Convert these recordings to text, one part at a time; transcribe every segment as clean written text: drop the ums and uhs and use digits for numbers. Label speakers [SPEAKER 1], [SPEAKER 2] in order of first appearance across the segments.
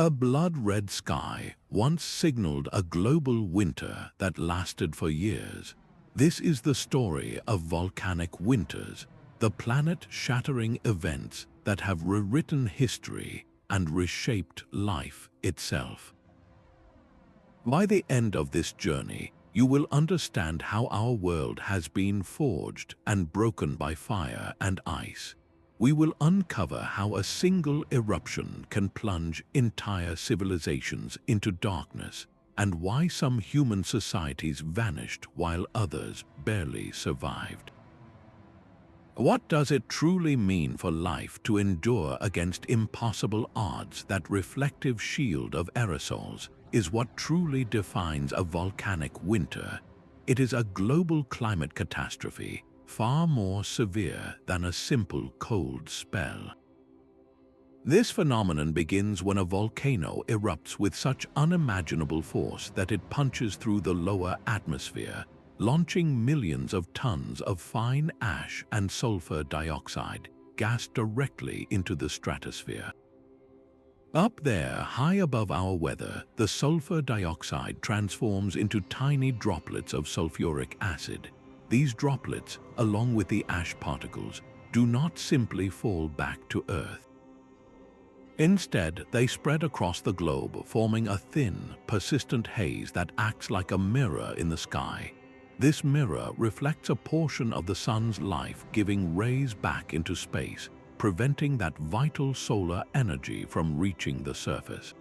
[SPEAKER 1] A blood-red sky once signaled a global winter that lasted for years. This is the story of volcanic winters, the planet-shattering events that have rewritten history and reshaped life itself. By the end of this journey, you will understand how our world has been forged and broken by fire and ice. We will uncover how a single eruption can plunge entire civilizations into darkness, and why some human societies vanished while others barely survived. What does it truly mean for life to endure against impossible odds? That reflective shield of aerosols is what truly defines a volcanic winter. It is a global climate catastrophe, far more severe than a simple cold spell. This phenomenon begins when a volcano erupts with such unimaginable force that it punches through the lower atmosphere, launching millions of tons of fine ash and sulfur dioxide gas directly into the stratosphere. Up there, high above our weather, the sulfur dioxide transforms into tiny droplets of sulfuric acid. These droplets, along with the ash particles, do not simply fall back to Earth. Instead, they spread across the globe, forming a thin, persistent haze that acts like a mirror in the sky. This mirror reflects a portion of the sun's life, giving rays back into space, preventing that vital solar energy from reaching the surface.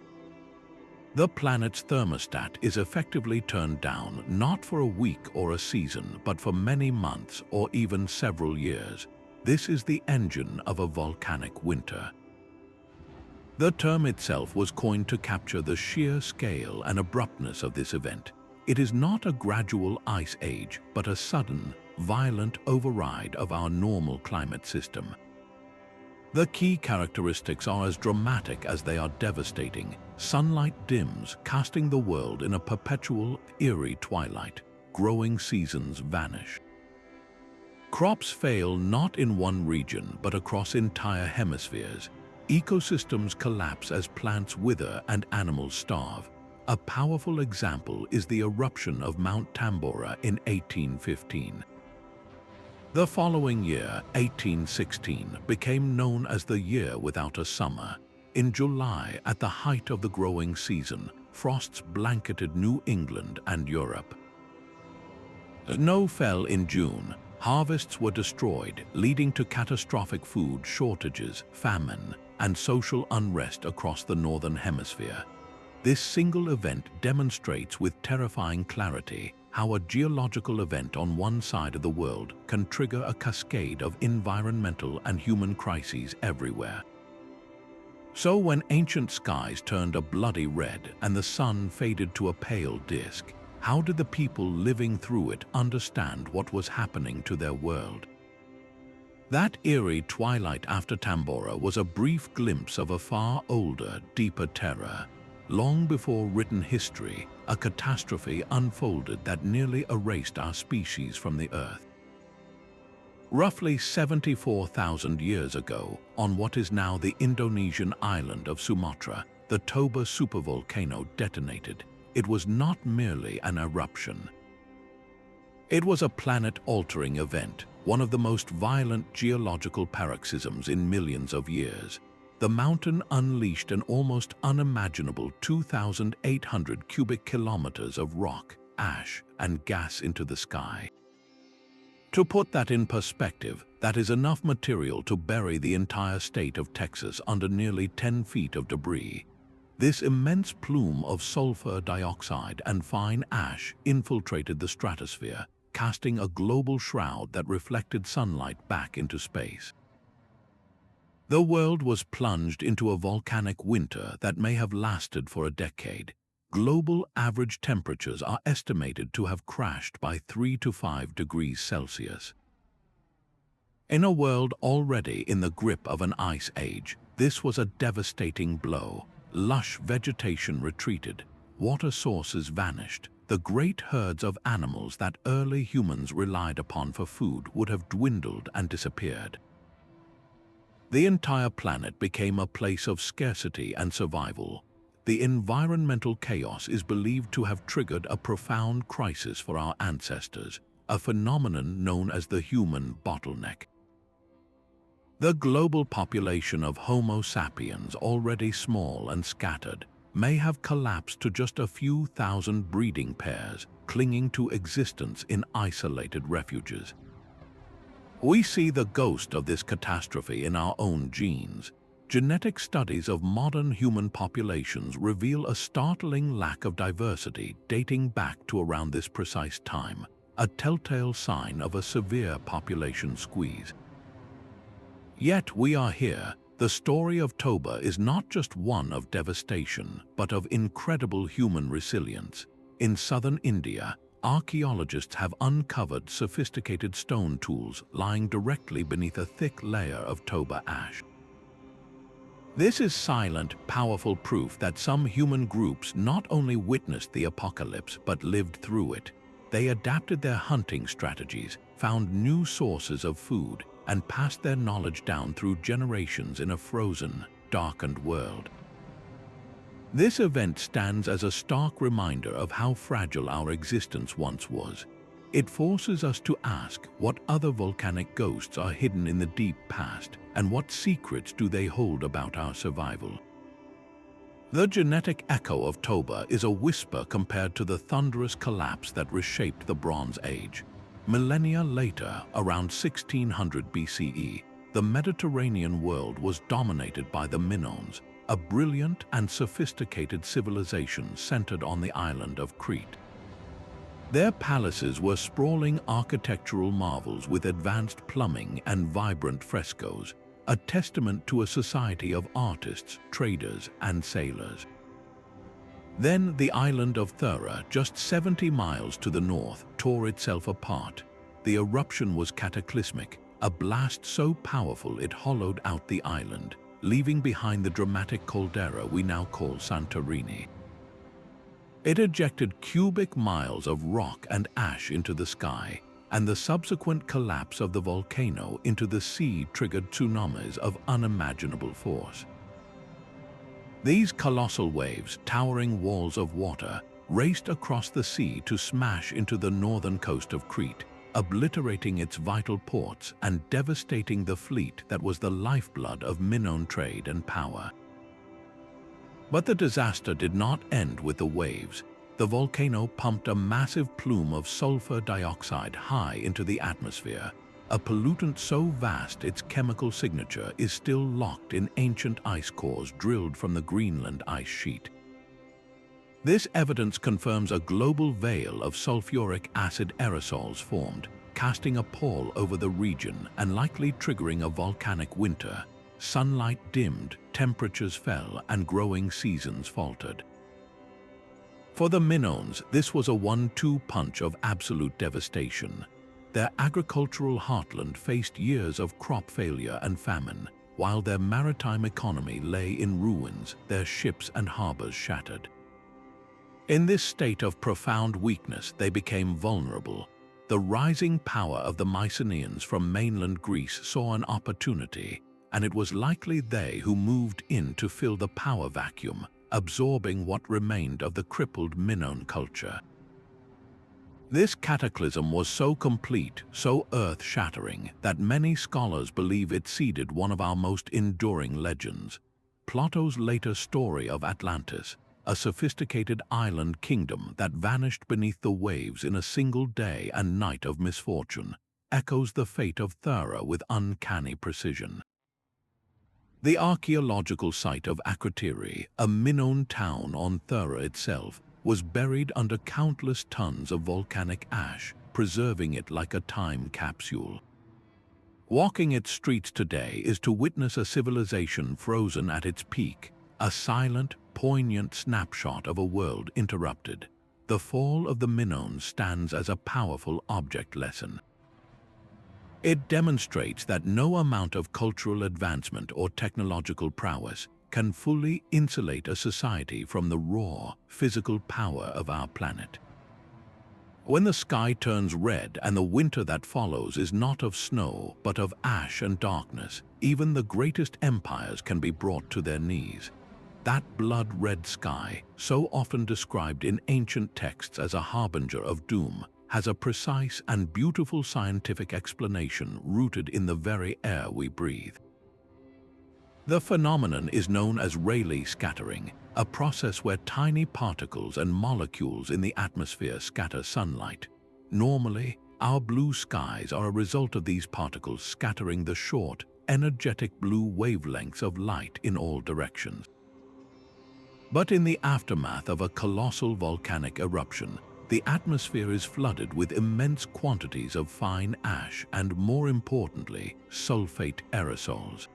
[SPEAKER 1] The planet's thermostat is effectively turned down not for a week or a season, but for many months or even several years. This is the engine of a volcanic winter. The term itself was coined to capture the sheer scale and abruptness of this event. It is not a gradual ice age, but a sudden, violent override of our normal climate system. The key characteristics are as dramatic as they are devastating. Sunlight dims, casting the world in a perpetual, eerie twilight. Growing seasons vanish. Crops fail not in one region, but across entire hemispheres. Ecosystems collapse as plants wither and animals starve. A powerful example is the eruption of Mount Tambora in 1815. The following year, 1816, became known as the year without a summer. In July, at the height of the growing season, frosts blanketed New England and Europe. Snow fell in June. Harvests were destroyed, leading to catastrophic food shortages, famine, and social unrest across the Northern Hemisphere. This single event demonstrates with terrifying clarity how a geological event on one side of the world can trigger a cascade of environmental and human crises everywhere. So when ancient skies turned a bloody red and the sun faded to a pale disk, how did the people living through it understand what was happening to their world? That eerie twilight after Tambora was a brief glimpse of a far older, deeper terror. Long before written history, a catastrophe unfolded that nearly erased our species from the Earth. Roughly 74,000 years ago, on what is now the Indonesian island of Sumatra, the Toba supervolcano detonated. It was not merely an eruption. It was a planet-altering event, one of the most violent geological paroxysms in millions of years. The mountain unleashed an almost unimaginable 2,800 cubic kilometers of rock, ash, and gas into the sky. To put that in perspective, that is enough material to bury the entire state of Texas under nearly 10 feet of debris. This immense plume of sulfur dioxide and fine ash infiltrated the stratosphere, casting a global shroud that reflected sunlight back into space. The world was plunged into a volcanic winter that may have lasted for a decade. Global average temperatures are estimated to have crashed by 3 to 5 degrees Celsius. In a world already in the grip of an ice age, this was a devastating blow. Lush vegetation retreated, water sources vanished. The great herds of animals that early humans relied upon for food would have dwindled and disappeared. The entire planet became a place of scarcity and survival. the environmental chaos is believed to have triggered a profound crisis for our ancestors, a phenomenon known as the human bottleneck. The global population of Homo sapiens, already small and scattered, may have collapsed to just a few thousand breeding pairs, clinging to existence in isolated refuges. We see the ghost of this catastrophe in our own genes. Genetic studies of modern human populations reveal a startling lack of diversity dating back to around this precise time, a telltale sign of a severe population squeeze. Yet we are here. The story of Toba is not just one of devastation, but of incredible human resilience. In southern India, archaeologists have uncovered sophisticated stone tools lying directly beneath a thick layer of Toba ash. This is silent, powerful proof that some human groups not only witnessed the apocalypse but lived through it. They adapted their hunting strategies, found new sources of food, and passed their knowledge down through generations in a frozen, darkened world. This event stands as a stark reminder of how fragile our existence once was. It forces us to ask what other volcanic ghosts are hidden in the deep past, and what secrets do they hold about our survival. The genetic echo of Toba is a whisper compared to the thunderous collapse that reshaped the Bronze Age. Millennia later, around 1600 BCE, the Mediterranean world was dominated by the Minoans, a brilliant and sophisticated civilization centered on the island of Crete. Their palaces were sprawling architectural marvels with advanced plumbing and vibrant frescoes, a testament to a society of artists, traders, and sailors. Then the island of Thera, just 70 miles to the north, tore itself apart. The eruption was cataclysmic, a blast so powerful it hollowed out the island, leaving behind the dramatic caldera we now call Santorini. It ejected cubic miles of rock and ash into the sky, and the subsequent collapse of the volcano into the sea triggered tsunamis of unimaginable force. These colossal waves, towering walls of water, raced across the sea to smash into the northern coast of Crete, obliterating its vital ports and devastating the fleet that was the lifeblood of Minoan trade and power. But the disaster did not end with the waves. The volcano pumped a massive plume of sulfur dioxide high into the atmosphere, a pollutant so vast its chemical signature is still locked in ancient ice cores drilled from the Greenland ice sheet. This evidence confirms a global veil of sulfuric acid aerosols formed, casting a pall over the region and likely triggering a volcanic winter. Sunlight dimmed, temperatures fell, and growing seasons faltered. For the Minoans, this was a 1-2 punch of absolute devastation. Their agricultural heartland faced years of crop failure and famine, while their maritime economy lay in ruins, their ships and harbors shattered. In this state of profound weakness, they became vulnerable. The rising power of the Mycenaeans from mainland Greece saw an opportunity, and it was likely they who moved in to fill the power vacuum, absorbing what remained of the crippled Minoan culture. This cataclysm was so complete, so earth-shattering, that many scholars believe it seeded one of our most enduring legends. Plato's later story of Atlantis, a sophisticated island kingdom that vanished beneath the waves in a single day and night of misfortune, echoes the fate of Thera with uncanny precision. The archaeological site of Krakatoa, a Minoan town on Thera itself, was buried under countless tons of volcanic ash, preserving it like a time capsule. Walking its streets today is to witness a civilization frozen at its peak, a silent, poignant snapshot of a world interrupted. The fall of the Minoans stands as a powerful object lesson. It demonstrates that no amount of cultural advancement or technological prowess can fully insulate a society from the raw, physical power of our planet. When the sky turns red and the winter that follows is not of snow but of ash and darkness, even the greatest empires can be brought to their knees. That blood-red sky, so often described in ancient texts as a harbinger of doom, has a precise and beautiful scientific explanation rooted in the very air we breathe. The phenomenon is known as Rayleigh scattering, a process where tiny particles and molecules in the atmosphere scatter sunlight. Normally, our blue skies are a result of these particles scattering the short, energetic blue wavelengths of light in all directions. But in the aftermath of a colossal volcanic eruption, the atmosphere is flooded with immense quantities of fine ash and, more importantly, sulfate aerosols.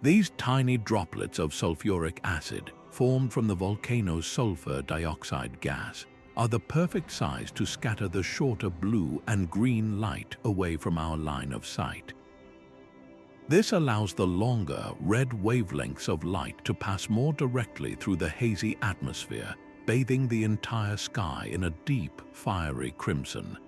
[SPEAKER 1] These tiny droplets of sulfuric acid, formed from the volcano's sulfur dioxide gas, are the perfect size to scatter the shorter blue and green light away from our line of sight. This allows the longer, red wavelengths of light to pass more directly through the hazy atmosphere, bathing the entire sky in a deep, fiery crimson.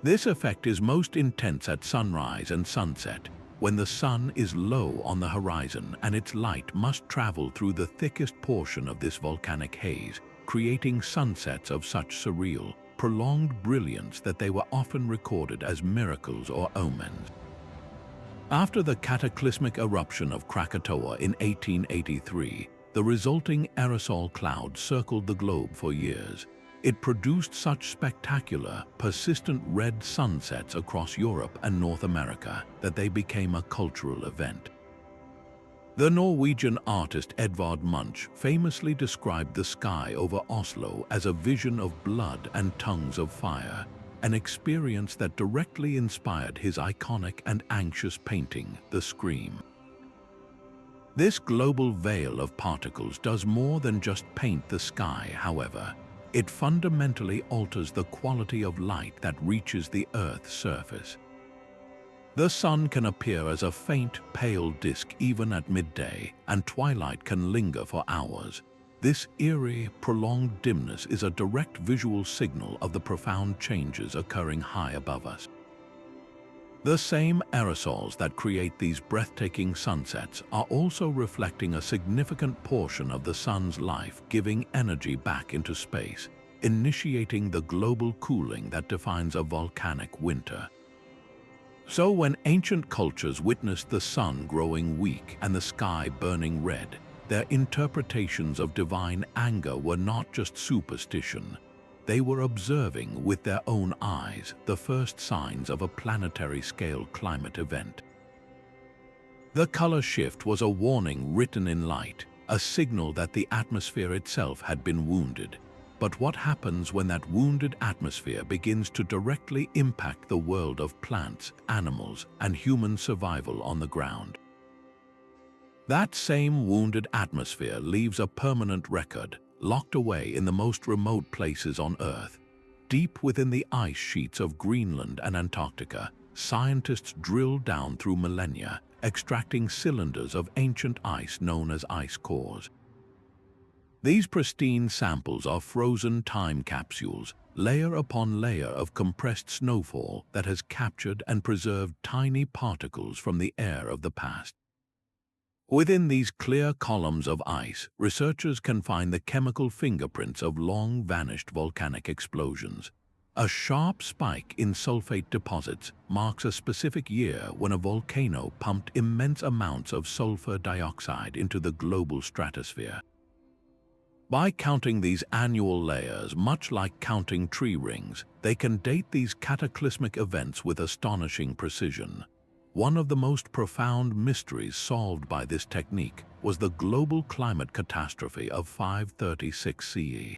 [SPEAKER 1] This effect is most intense at sunrise and sunset, when the sun is low on the horizon and its light must travel through the thickest portion of this volcanic haze, creating sunsets of such surreal, prolonged brilliance that they were often recorded as miracles or omens. After the cataclysmic eruption of Krakatoa in 1883, the resulting aerosol cloud circled the globe for years. It produced such spectacular, persistent red sunsets across Europe and North America that they became a cultural event. The Norwegian artist Edvard Munch famously described the sky over Oslo as a vision of blood and tongues of fire, an experience that directly inspired his iconic and anxious painting, The Scream. This global veil of particles does more than just paint the sky, however. It fundamentally alters the quality of light that reaches the Earth's surface. The sun can appear as a faint, pale disk even at midday, and twilight can linger for hours. This eerie, prolonged dimness is a direct visual signal of the profound changes occurring high above us. The same aerosols that create these breathtaking sunsets are also reflecting a significant portion of the sun's life, giving energy back into space, initiating the global cooling that defines a volcanic winter. So when ancient cultures witnessed the sun growing weak and the sky burning red, their interpretations of divine anger were not just superstition. They were observing with their own eyes the first signs of a planetary-scale climate event. The color shift was a warning written in light, a signal that the atmosphere itself had been wounded. But what happens when that wounded atmosphere begins to directly impact the world of plants, animals, and human survival on the ground? That same wounded atmosphere leaves a permanent record, locked away in the most remote places on Earth. Deep within the ice sheets of Greenland and Antarctica, scientists drill down through millennia, extracting cylinders of ancient ice known as ice cores. These pristine samples are frozen time capsules, layer upon layer of compressed snowfall that has captured and preserved tiny particles from the air of the past. Within these clear columns of ice, researchers can find the chemical fingerprints of long-vanished volcanic explosions. A sharp spike in sulfate deposits marks a specific year when a volcano pumped immense amounts of sulfur dioxide into the global stratosphere. By counting these annual layers, much like counting tree rings, they can date these cataclysmic events with astonishing precision. One of the most profound mysteries solved by this technique was the global climate catastrophe of 536 CE.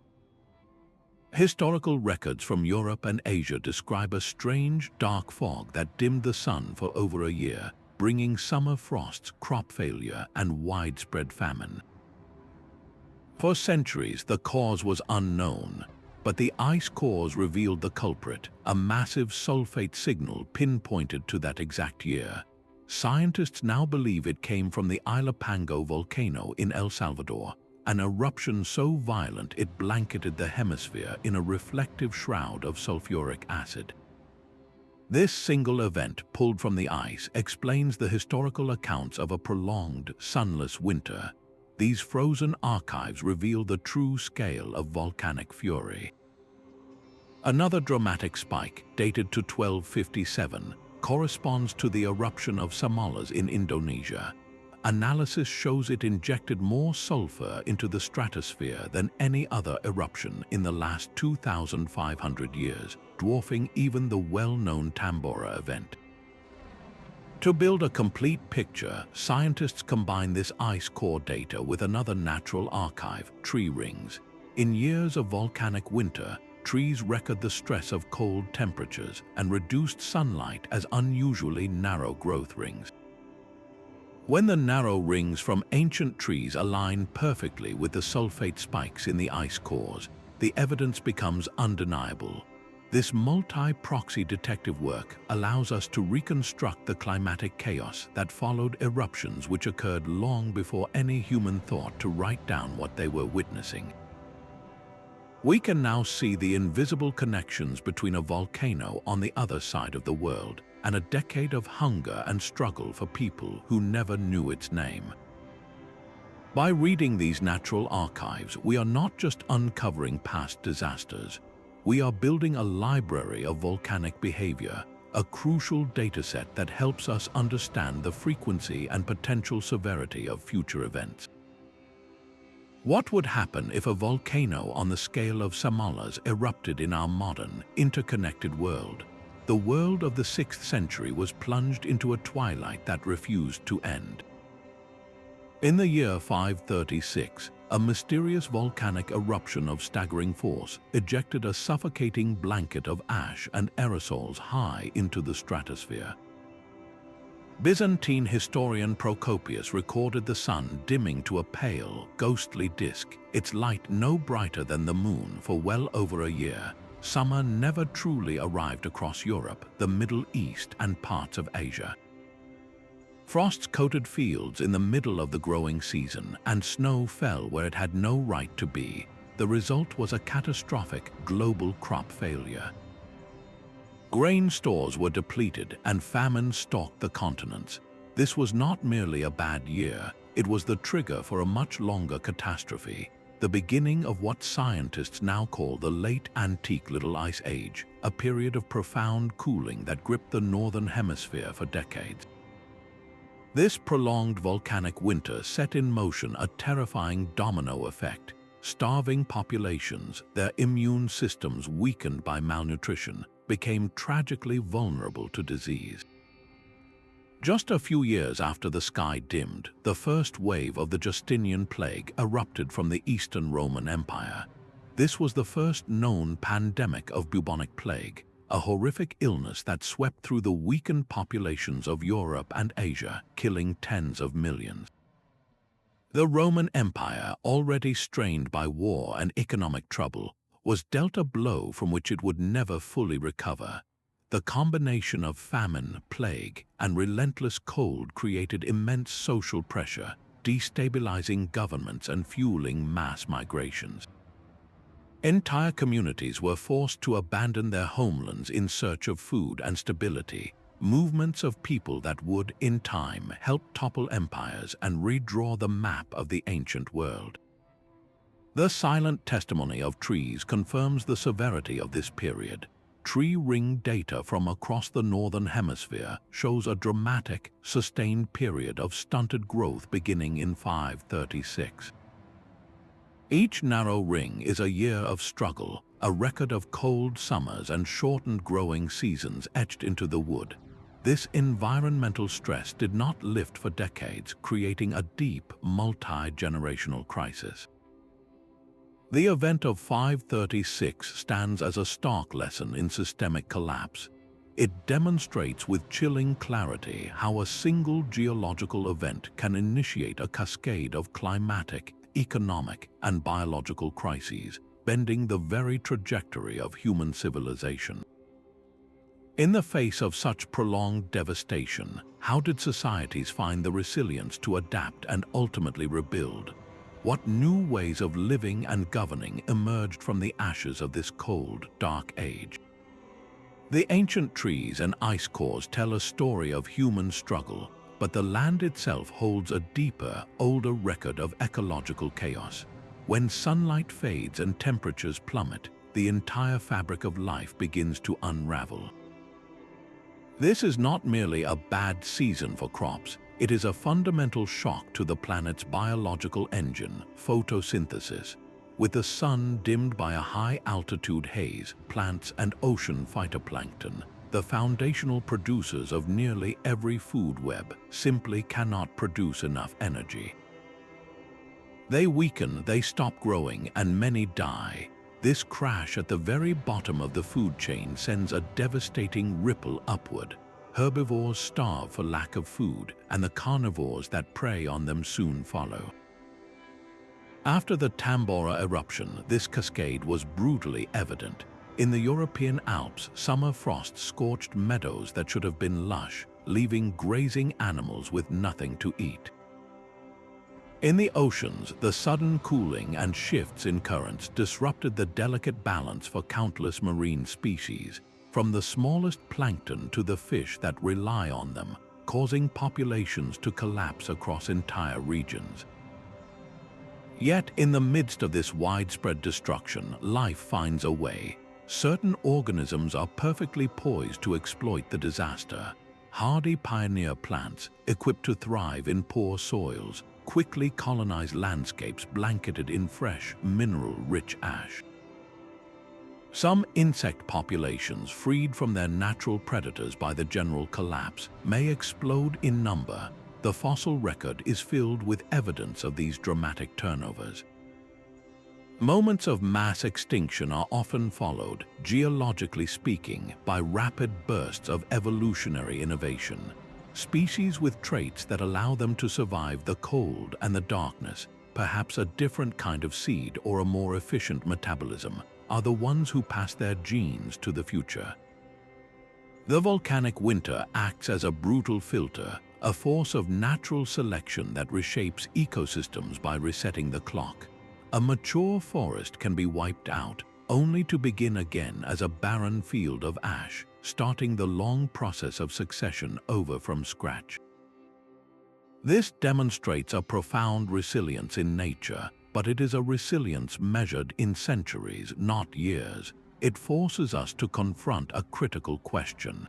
[SPEAKER 1] Historical records from Europe and Asia describe a strange, dark fog that dimmed the sun for over a year, bringing summer frosts, crop failure, and widespread famine. For centuries, the cause was unknown, but the ice cores revealed the culprit, a massive sulfate signal pinpointed to that exact year. Scientists now believe it came from the Ilopango volcano in El Salvador, an eruption so violent it blanketed the hemisphere in a reflective shroud of sulfuric acid. This single event, pulled from the ice, explains the historical accounts of a prolonged, sunless winter. these frozen archives reveal the true scale of volcanic fury. Another dramatic spike, dated to 1257, corresponds to the eruption of Samalas in Indonesia. Analysis shows it injected more sulfur into the stratosphere than any other eruption in the last 2,500 years, dwarfing even the well-known Tambora event. To build a complete picture, scientists combine this ice core data with another natural archive, tree rings. In years of volcanic winter, trees record the stress of cold temperatures and reduced sunlight as unusually narrow growth rings. When the narrow rings from ancient trees align perfectly with the sulfate spikes in the ice cores, the evidence becomes undeniable. This multi-proxy detective work allows us to reconstruct the climatic chaos that followed eruptions which occurred long before any human thought to write down what they were witnessing. We can now see the invisible connections between a volcano on the other side of the world and a decade of hunger and struggle for people who never knew its name. By reading these natural archives, we are not just uncovering past disasters. We are building a library of volcanic behavior, a crucial dataset that helps us understand the frequency and potential severity of future events. What would happen if a volcano on the scale of Samalas erupted in our modern, interconnected world? The world of the 6th century was plunged into a twilight that refused to end. In the year 536, a mysterious volcanic eruption of staggering force ejected a suffocating blanket of ash and aerosols high into the stratosphere. Byzantine historian Procopius recorded the sun dimming to a pale, ghostly disk, its light no brighter than the moon for well over a year. Summer never truly arrived across Europe, the Middle East, and parts of Asia. Frosts coated fields in the middle of the growing season, and snow fell where it had no right to be. The result was a catastrophic global crop failure. Grain stores were depleted and famine stalked the continents. This was not merely a bad year, it was the trigger for a much longer catastrophe, the beginning of what scientists now call the Late Antique Little Ice Age, a period of profound cooling that gripped the northern hemisphere for decades. This prolonged volcanic winter set in motion a terrifying domino effect. Starving populations, their immune systems weakened by malnutrition, became tragically vulnerable to disease. Just a few years after the sky dimmed, the first wave of the Justinian plague erupted from the Eastern Roman Empire. This was the first known pandemic of bubonic plague, a horrific illness that swept through the weakened populations of Europe and Asia, killing tens of millions. The Roman Empire, already strained by war and economic trouble, was dealt a blow from which it would never fully recover. The combination of famine, plague, and relentless cold created immense social pressure, destabilizing governments and fueling mass migrations. Entire communities were forced to abandon their homelands in search of food and stability, movements of people that would, in time, help topple empires and redraw the map of the ancient world. The silent testimony of trees confirms the severity of this period. Tree ring data from across the northern hemisphere shows a dramatic, sustained period of stunted growth beginning in 536. Each narrow ring is a year of struggle, a record of cold summers and shortened growing seasons etched into the wood. This environmental stress did not lift for decades, creating a deep, multi-generational crisis. The event of 536 stands as a stark lesson in systemic collapse. It demonstrates with chilling clarity how a single geological event can initiate a cascade of climatic, economic, and biological crises, bending the very trajectory of human civilization. In the face of such prolonged devastation, how did societies find the resilience to adapt and ultimately rebuild? What new ways of living and governing emerged from the ashes of this cold, dark age? The ancient trees and ice cores tell a story of human struggle, but the land itself holds a deeper, older record of ecological chaos. When sunlight fades and temperatures plummet, the entire fabric of life begins to unravel. This is not merely a bad season for crops, it is a fundamental shock to the planet's biological engine, photosynthesis. With the sun dimmed by a high-altitude haze, plants and ocean phytoplankton, the foundational producers of nearly every food web, simply cannot produce enough energy. They weaken, they stop growing, and many die. This crash at the very bottom of the food chain sends a devastating ripple upward. Herbivores starve for lack of food, and the carnivores that prey on them soon follow. After the Tambora eruption, this cascade was brutally evident. In the European Alps, summer frost scorched meadows that should have been lush, leaving grazing animals with nothing to eat. In the oceans, the sudden cooling and shifts in currents disrupted the delicate balance for countless marine species, from the smallest plankton to the fish that rely on them, causing populations to collapse across entire regions. Yet, in the midst of this widespread destruction, life finds a way. Certain organisms are perfectly poised to exploit the disaster. Hardy pioneer plants, equipped to thrive in poor soils, quickly colonize landscapes blanketed in fresh, mineral-rich ash. Some insect populations, freed from their natural predators by the general collapse, may explode in number. The fossil record is filled with evidence of these dramatic turnovers. Moments of mass extinction are often followed, geologically speaking, by rapid bursts of evolutionary innovation. Species with traits that allow them to survive the cold and the darkness, perhaps a different kind of seed or a more efficient metabolism, are the ones who pass their genes to the future. The volcanic winter acts as a brutal filter, a force of natural selection that reshapes ecosystems by resetting the clock. A mature forest can be wiped out, only to begin again as a barren field of ash, starting the long process of succession over from scratch. This demonstrates a profound resilience in nature, but it is a resilience measured in centuries, not years. It forces us to confront a critical question.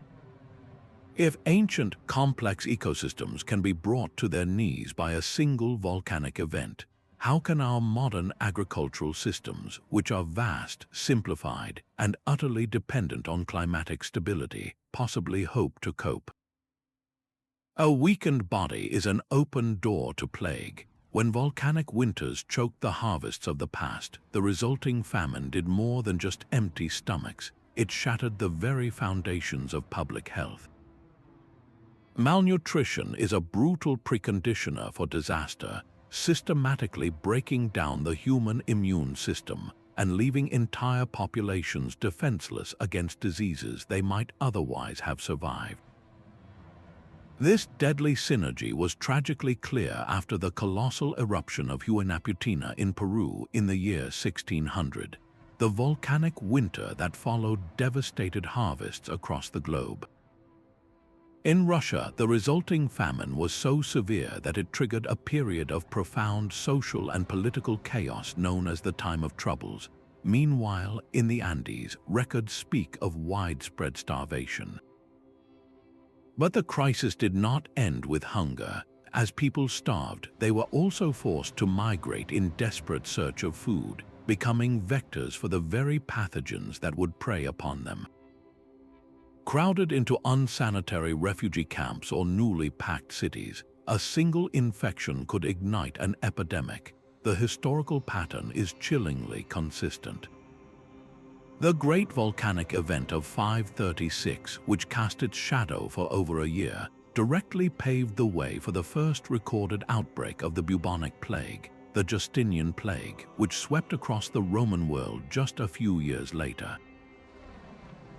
[SPEAKER 1] If ancient, complex ecosystems can be brought to their knees by a single volcanic event, how can our modern agricultural systems, which are vast, simplified, and utterly dependent on climatic stability, possibly hope to cope? A weakened body is an open door to plague. When volcanic winters choked the harvests of the past, the resulting famine did more than just empty stomachs. It shattered the very foundations of public health. Malnutrition is a brutal preconditioner for disaster, systematically breaking down the human immune system and leaving entire populations defenseless against diseases they might otherwise have survived. This deadly synergy was tragically clear after the colossal eruption of Huaynaputina in Peru in the year 1600. The volcanic winter that followed devastated harvests across the globe. In Russia, the resulting famine was so severe that it triggered a period of profound social and political chaos known as the Time of Troubles. Meanwhile, in the Andes, records speak of widespread starvation. But the crisis did not end with hunger. As people starved, they were also forced to migrate in desperate search of food, becoming vectors for the very pathogens that would prey upon them. Crowded into unsanitary refugee camps or newly packed cities, a single infection could ignite an epidemic. The historical pattern is chillingly consistent. The Great Volcanic Event of 536, which cast its shadow for over a year, directly paved the way for the first recorded outbreak of the bubonic plague, the Justinian plague, which swept across the Roman world just a few years later.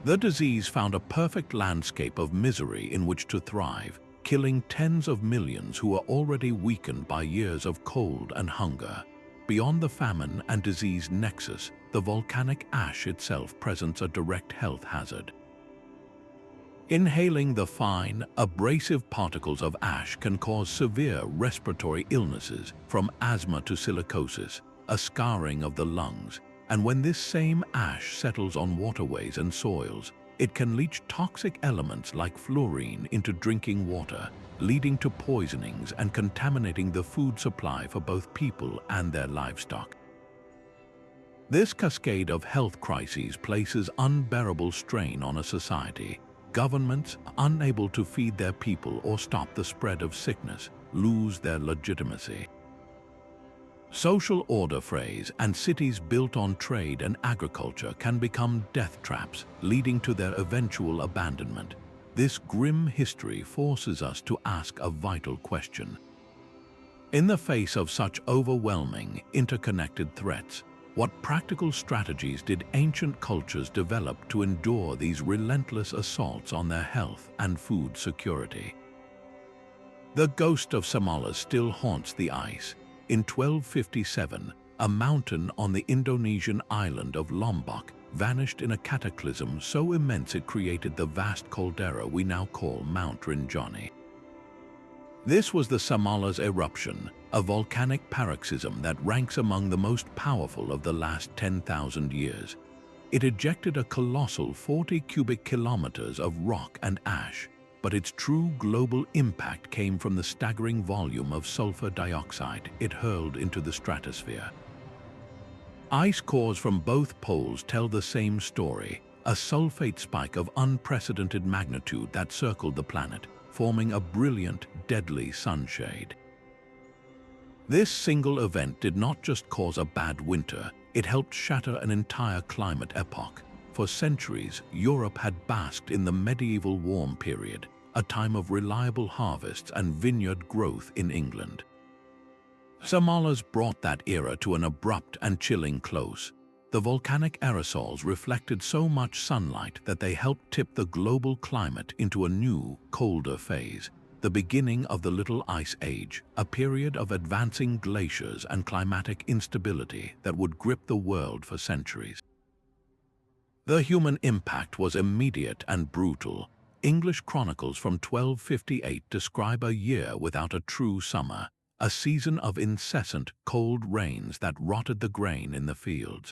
[SPEAKER 1] The disease found a perfect landscape of misery in which to thrive, killing tens of millions who were already weakened by years of cold and hunger. Beyond the famine and disease nexus, the volcanic ash itself presents a direct health hazard. Inhaling the fine, abrasive particles of ash can cause severe respiratory illnesses, from asthma to silicosis, a scarring of the lungs, and when this same ash settles on waterways and soils, it can leach toxic elements like fluorine into drinking water, leading to poisonings and contaminating the food supply for both people and their livestock. This cascade of health crises places unbearable strain on a society. Governments, unable to feed their people or stop the spread of sickness, lose their legitimacy. Social order frays and cities built on trade and agriculture can become death traps, leading to their eventual abandonment. This grim history forces us to ask a vital question. In the face of such overwhelming, interconnected threats, what practical strategies did ancient cultures develop to endure these relentless assaults on their health and food security? The ghost of Samalas still haunts the ice. In 1257, a mountain on the Indonesian island of Lombok vanished in a cataclysm so immense it created the vast caldera we now call Mount Rinjani. This was the Samalas Eruption, a volcanic paroxysm that ranks among the most powerful of the last 10,000 years. It ejected a colossal 40 cubic kilometers of rock and ash, but its true global impact came from the staggering volume of sulfur dioxide it hurled into the stratosphere. Ice cores from both poles tell the same story, a sulfate spike of unprecedented magnitude that circled the planet, forming a brilliant, deadly sunshade. This single event did not just cause a bad winter, it helped shatter an entire climate epoch. For centuries, Europe had basked in the medieval warm period, a time of reliable harvests and vineyard growth in England. Samalas brought that era to an abrupt and chilling close. The volcanic aerosols reflected so much sunlight that they helped tip the global climate into a new, colder phase, the beginning of the Little Ice Age, a period of advancing glaciers and climatic instability that would grip the world for centuries. The human impact was immediate and brutal. English chronicles from 1258 describe a year without a true summer, a season of incessant, cold rains that rotted the grain in the fields.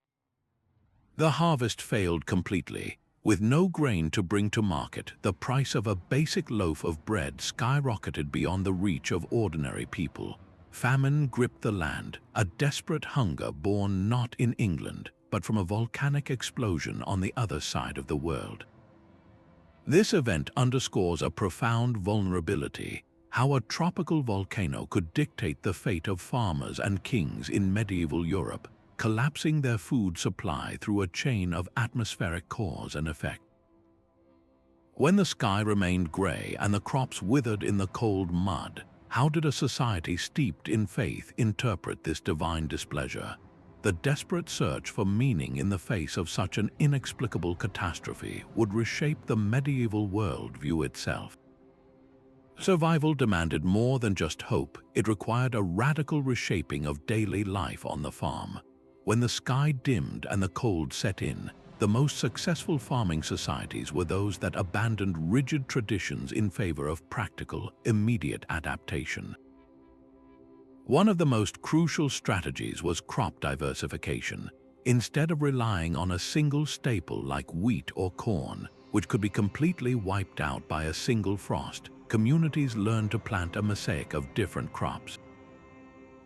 [SPEAKER 1] The harvest failed completely. With no grain to bring to market, the price of a basic loaf of bread skyrocketed beyond the reach of ordinary people. Famine gripped the land, a desperate hunger born not in England, but from a volcanic explosion on the other side of the world. This event underscores a profound vulnerability, how a tropical volcano could dictate the fate of farmers and kings in medieval Europe, collapsing their food supply through a chain of atmospheric cause and effect. When the sky remained gray and the crops withered in the cold mud, how did a society steeped in faith interpret this divine displeasure? The desperate search for meaning in the face of such an inexplicable catastrophe would reshape the medieval worldview itself. Survival demanded more than just hope. It required a radical reshaping of daily life on the farm. When the sky dimmed and the cold set in, the most successful farming societies were those that abandoned rigid traditions in favor of practical, immediate adaptation. One of the most crucial strategies was crop diversification. Instead of relying on a single staple like wheat or corn, which could be completely wiped out by a single frost, communities learned to plant a mosaic of different crops.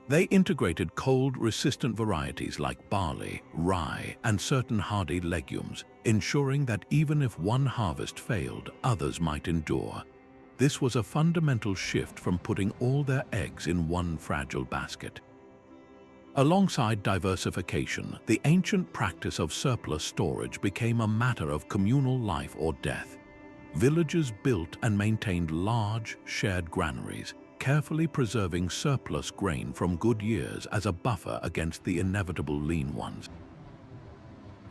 [SPEAKER 1] They integrated cold-resistant varieties like barley, rye, and certain hardy legumes, ensuring that even if one harvest failed, others might endure. This was a fundamental shift from putting all their eggs in one fragile basket. Alongside diversification, the ancient practice of surplus storage became a matter of communal life or death. Villages built and maintained large, shared granaries, carefully preserving surplus grain from good years as a buffer against the inevitable lean ones.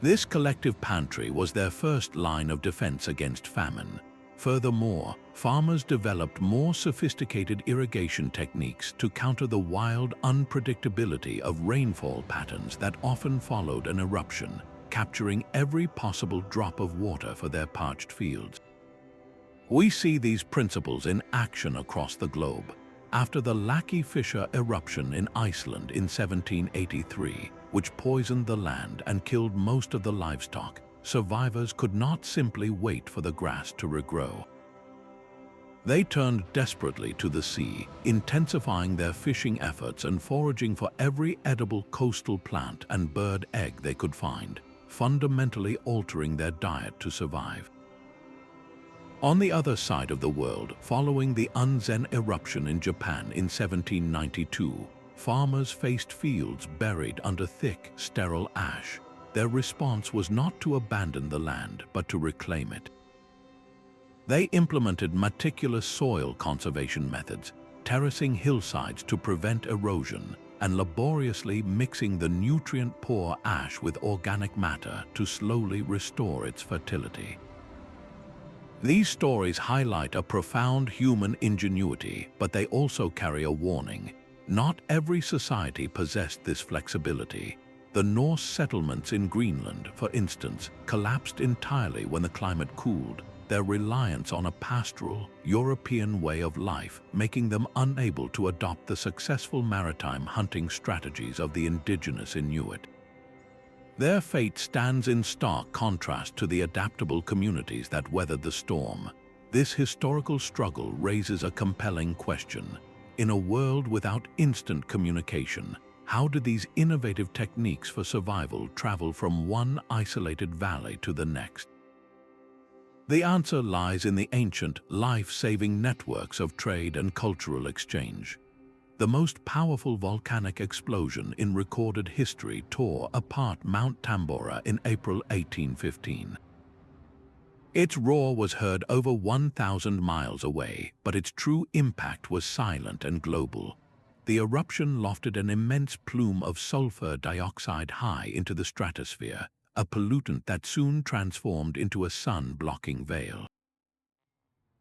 [SPEAKER 1] This collective pantry was their first line of defense against famine. Furthermore, farmers developed more sophisticated irrigation techniques to counter the wild unpredictability of rainfall patterns that often followed an eruption, capturing every possible drop of water for their parched fields. We see these principles in action across the globe. After the Lackey-Fisher eruption in Iceland in 1783, which poisoned the land and killed most of the livestock, survivors could not simply wait for the grass to regrow. They turned desperately to the sea, intensifying their fishing efforts and foraging for every edible coastal plant and bird egg they could find, fundamentally altering their diet to survive. On the other side of the world, following the Unzen eruption in Japan in 1792, farmers faced fields buried under thick, sterile ash. Their response was not to abandon the land, but to reclaim it. They implemented meticulous soil conservation methods, terracing hillsides to prevent erosion, and laboriously mixing the nutrient-poor ash with organic matter to slowly restore its fertility. These stories highlight a profound human ingenuity, but they also carry a warning. Not every society possessed this flexibility. The Norse settlements in Greenland, for instance, collapsed entirely when the climate cooled, their reliance on a pastoral, European way of life making them unable to adopt the successful maritime hunting strategies of the indigenous Inuit. Their fate stands in stark contrast to the adaptable communities that weathered the storm. This historical struggle raises a compelling question. In a world without instant communication, how did these innovative techniques for survival travel from one isolated valley to the next? The answer lies in the ancient, life-saving networks of trade and cultural exchange. The most powerful volcanic explosion in recorded history tore apart Mount Tambora in April 1815. Its roar was heard over 1,000 miles away, but its true impact was silent and global. The eruption lofted an immense plume of sulfur dioxide high into the stratosphere, a pollutant that soon transformed into a sun-blocking veil.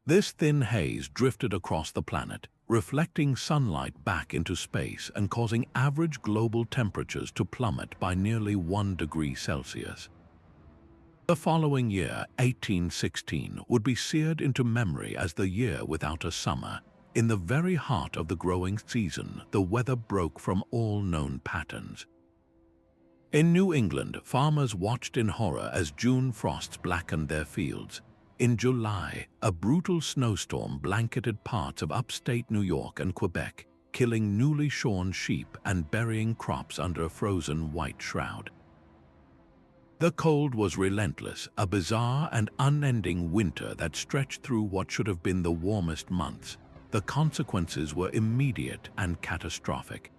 [SPEAKER 1] This thin haze drifted across the planet, reflecting sunlight back into space and causing average global temperatures to plummet by nearly 1 degree Celsius. The following year, 1816, would be seared into memory as the year without a summer. In the very heart of the growing season, the weather broke from all known patterns. In New England, farmers watched in horror as June frosts blackened their fields. In July, a brutal snowstorm blanketed parts of upstate New York and Quebec, killing newly shorn sheep and burying crops under a frozen white shroud. The cold was relentless, a bizarre and unending winter that stretched through what should have been the warmest months. The consequences were immediate and catastrophic.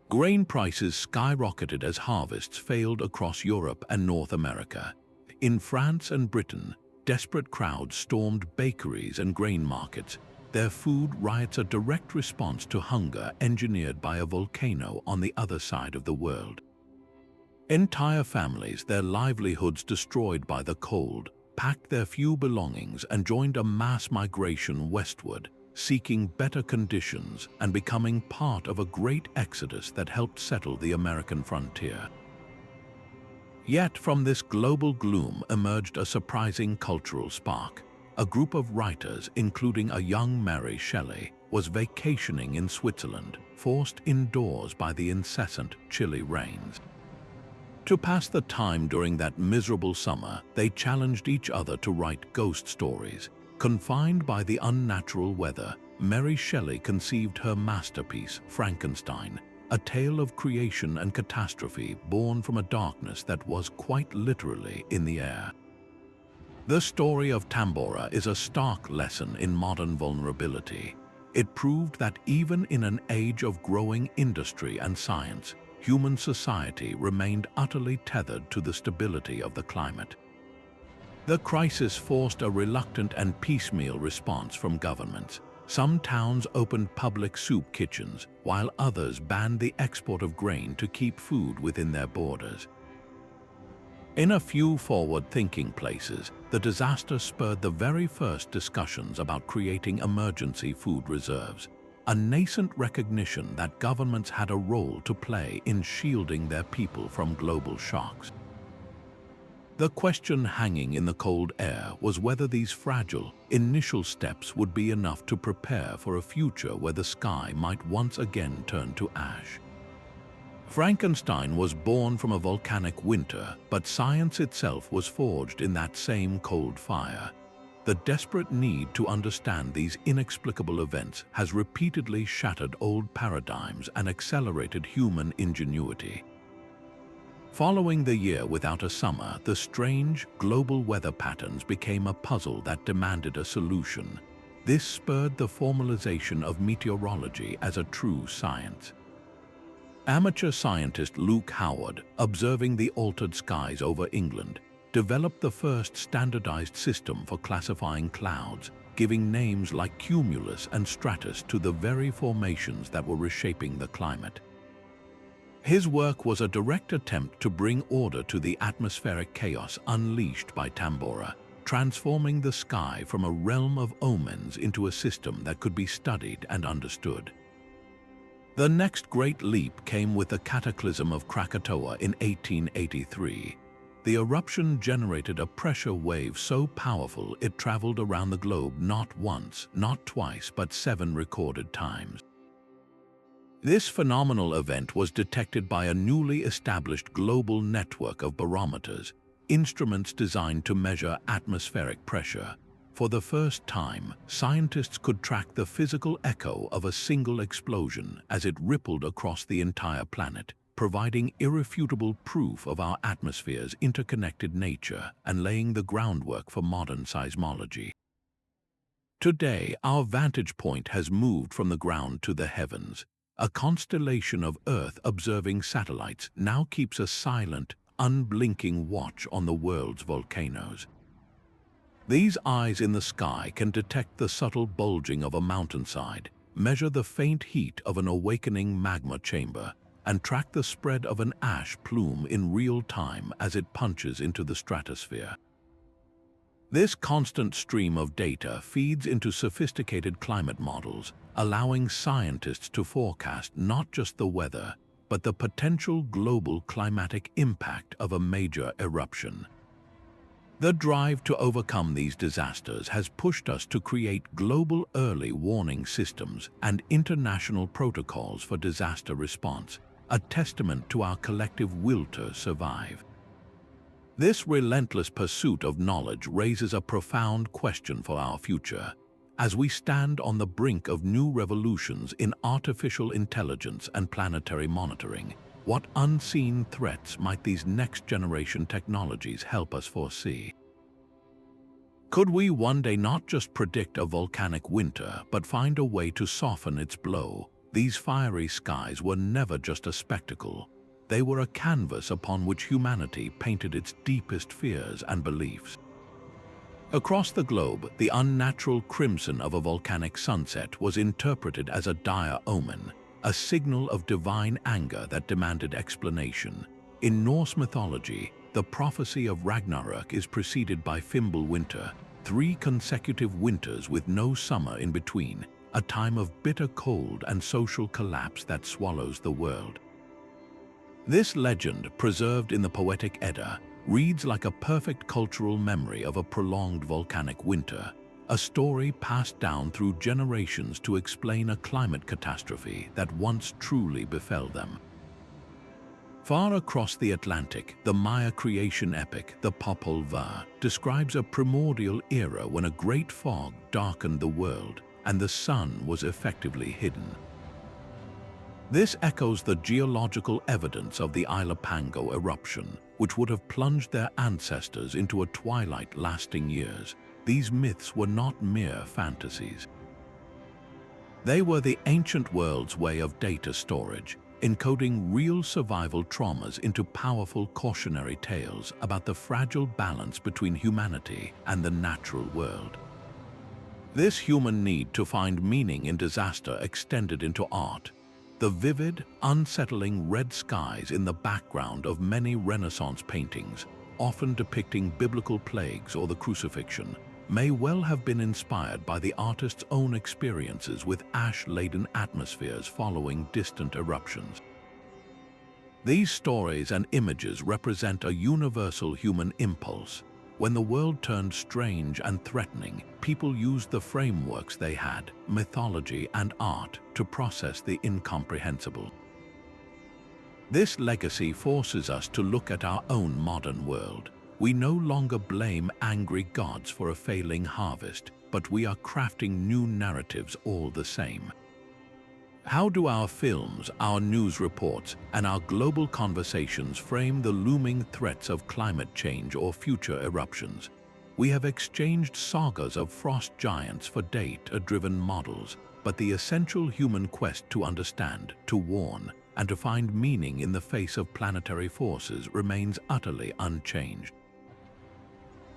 [SPEAKER 1] Grain prices skyrocketed as harvests failed across Europe and North America. In France and Britain, desperate crowds stormed bakeries and grain markets, their food riots a direct response to hunger engineered by a volcano on the other side of the world. Entire families, their livelihoods destroyed by the cold, packed their few belongings and joined a mass migration westward, seeking better conditions and becoming part of a great exodus that helped settle the American frontier. Yet from this global gloom emerged a surprising cultural spark. A group of writers, including a young Mary Shelley, was vacationing in Switzerland, forced indoors by the incessant chilly rains. To pass the time during that miserable summer, they challenged each other to write ghost stories. Confined by the unnatural weather, Mary Shelley conceived her masterpiece, Frankenstein, a tale of creation and catastrophe born from a darkness that was quite literally in the air. The story of Tambora is a stark lesson in modern vulnerability. It proved that even in an age of growing industry and science, human society remained utterly tethered to the stability of the climate. The crisis forced a reluctant and piecemeal response from governments. Some towns opened public soup kitchens, while others banned the export of grain to keep food within their borders. In a few forward-thinking places, the disaster spurred the very first discussions about creating emergency food reserves, a nascent recognition that governments had a role to play in shielding their people from global shocks. The question hanging in the cold air was whether these fragile, initial steps would be enough to prepare for a future where the sky might once again turn to ash. Frankenstein was born from a volcanic winter, but science itself was forged in that same cold fire. The desperate need to understand these inexplicable events has repeatedly shattered old paradigms and accelerated human ingenuity. Following the year without a summer, the strange, global weather patterns became a puzzle that demanded a solution. This spurred the formalization of meteorology as a true science. Amateur scientist Luke Howard, observing the altered skies over England, developed the first standardized system for classifying clouds, giving names like cumulus and stratus to the very formations that were reshaping the climate. His work was a direct attempt to bring order to the atmospheric chaos unleashed by Tambora, transforming the sky from a realm of omens into a system that could be studied and understood. The next great leap came with the cataclysm of Krakatoa in 1883. The eruption generated a pressure wave so powerful it traveled around the globe not once, not twice, but 7 recorded times. This phenomenal event was detected by a newly established global network of barometers, instruments designed to measure atmospheric pressure. For the first time, scientists could track the physical echo of a single explosion as it rippled across the entire planet, providing irrefutable proof of our atmosphere's interconnected nature and laying the groundwork for modern seismology. Today, our vantage point has moved from the ground to the heavens. A constellation of Earth-observing satellites now keeps a silent, unblinking watch on the world's volcanoes. These eyes in the sky can detect the subtle bulging of a mountainside, measure the faint heat of an awakening magma chamber, and track the spread of an ash plume in real time as it punches into the stratosphere. This constant stream of data feeds into sophisticated climate models, allowing scientists to forecast not just the weather, but the potential global climatic impact of a major eruption. The drive to overcome these disasters has pushed us to create global early warning systems and international protocols for disaster response, a testament to our collective will to survive. This relentless pursuit of knowledge raises a profound question for our future. As we stand on the brink of new revolutions in artificial intelligence and planetary monitoring, what unseen threats might these next-generation technologies help us foresee? Could we one day not just predict a volcanic winter, but find a way to soften its blow? These fiery skies were never just a spectacle. They were a canvas upon which humanity painted its deepest fears and beliefs. Across the globe, the unnatural crimson of a volcanic sunset was interpreted as a dire omen, a signal of divine anger that demanded explanation. In Norse mythology, the prophecy of Ragnarok is preceded by Fimbulwinter, 3 consecutive winters with no summer in between, a time of bitter cold and social collapse that swallows the world. This legend, preserved in the Poetic Edda, reads like a perfect cultural memory of a prolonged volcanic winter, a story passed down through generations to explain a climate catastrophe that once truly befell them. Far across the Atlantic, the Maya creation epic, the Popol Vuh, describes a primordial era when a great fog darkened the world and the sun was effectively hidden. This echoes the geological evidence of the Ilopango eruption, which would have plunged their ancestors into a twilight lasting years. These myths were not mere fantasies. They were the ancient world's way of data storage, encoding real survival traumas into powerful cautionary tales about the fragile balance between humanity and the natural world. This human need to find meaning in disaster extended into art. The vivid, unsettling red skies in the background of many Renaissance paintings, often depicting biblical plagues or the crucifixion, may well have been inspired by the artist's own experiences with ash-laden atmospheres following distant eruptions. These stories and images represent a universal human impulse. When the world turned strange and threatening, people used the frameworks they had, mythology and art, to process the incomprehensible. This legacy forces us to look at our own modern world. We no longer blame angry gods for a failing harvest, but we are crafting new narratives all the same. How do our films, our news reports, and our global conversations frame the looming threats of climate change or future eruptions? We have exchanged sagas of frost giants for data-driven models, but the essential human quest to understand, to warn, and to find meaning in the face of planetary forces remains utterly unchanged.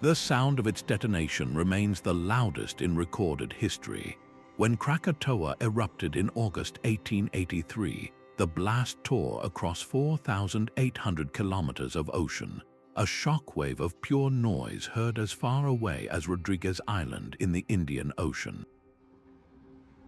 [SPEAKER 1] The sound of its detonation remains the loudest in recorded history. When Krakatoa erupted in August 1883, the blast tore across 4,800 kilometers of ocean, a shockwave of pure noise heard as far away as Rodriguez Island in the Indian Ocean.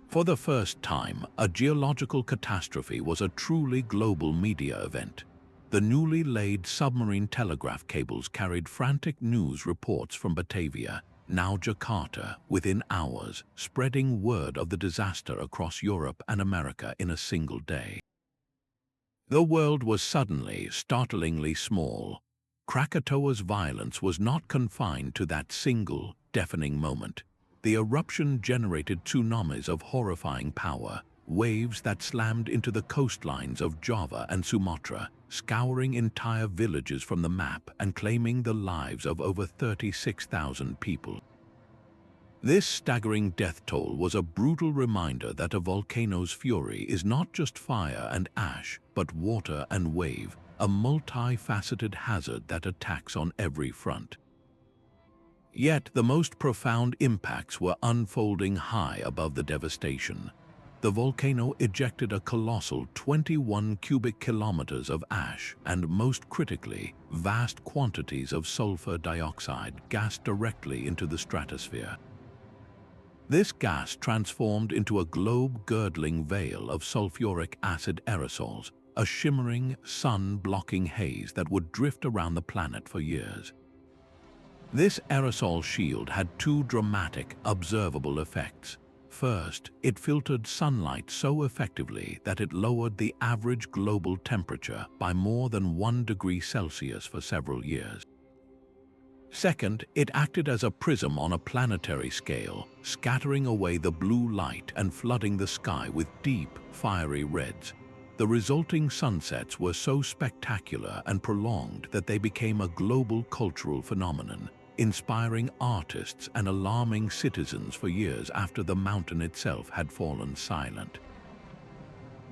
[SPEAKER 1] For the first time, a geological catastrophe was a truly global media event. The newly laid submarine telegraph cables carried frantic news reports from Batavia, now Jakarta, within hours, spreading word of the disaster across Europe and America in a single day. The world was suddenly, startlingly small. Krakatoa's violence was not confined to that single, deafening moment. The eruption generated tsunamis of horrifying power, waves that slammed into the coastlines of Java and Sumatra, scouring entire villages from the map and claiming the lives of over 36,000 people. This staggering death toll was a brutal reminder that a volcano's fury is not just fire and ash, but water and wave, a multifaceted hazard that attacks on every front. Yet the most profound impacts were unfolding high above the devastation. The volcano ejected a colossal 21 cubic kilometers of ash and, most critically, vast quantities of sulfur dioxide gas directly into the stratosphere. This gas transformed into a globe-girdling veil of sulfuric acid aerosols, a shimmering, sun-blocking haze that would drift around the planet for years. This aerosol shield had two dramatic, observable effects. First, it filtered sunlight so effectively that it lowered the average global temperature by more than 1 degree Celsius for several years. Second, it acted as a prism on a planetary scale, scattering away the blue light and flooding the sky with deep, fiery reds. The resulting sunsets were so spectacular and prolonged that they became a global cultural phenomenon, inspiring artists and alarming citizens for years after the mountain itself had fallen silent.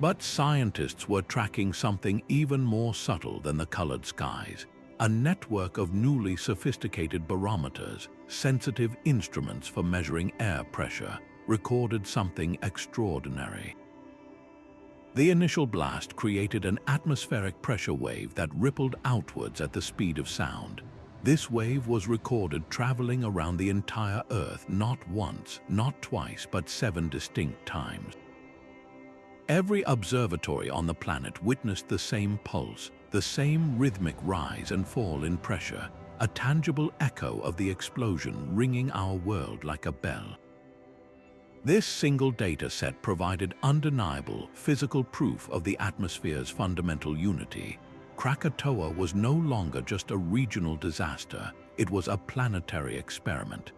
[SPEAKER 1] But scientists were tracking something even more subtle than the colored skies. A network of newly sophisticated barometers, sensitive instruments for measuring air pressure, recorded something extraordinary. The initial blast created an atmospheric pressure wave that rippled outwards at the speed of sound. This wave was recorded traveling around the entire Earth not once, not twice, but 7 distinct times. Every observatory on the planet witnessed the same pulse, the same rhythmic rise and fall in pressure, a tangible echo of the explosion ringing our world like a bell. This single data set provided undeniable physical proof of the atmosphere's fundamental unity. Krakatoa was no longer just a regional disaster, it was a planetary experiment.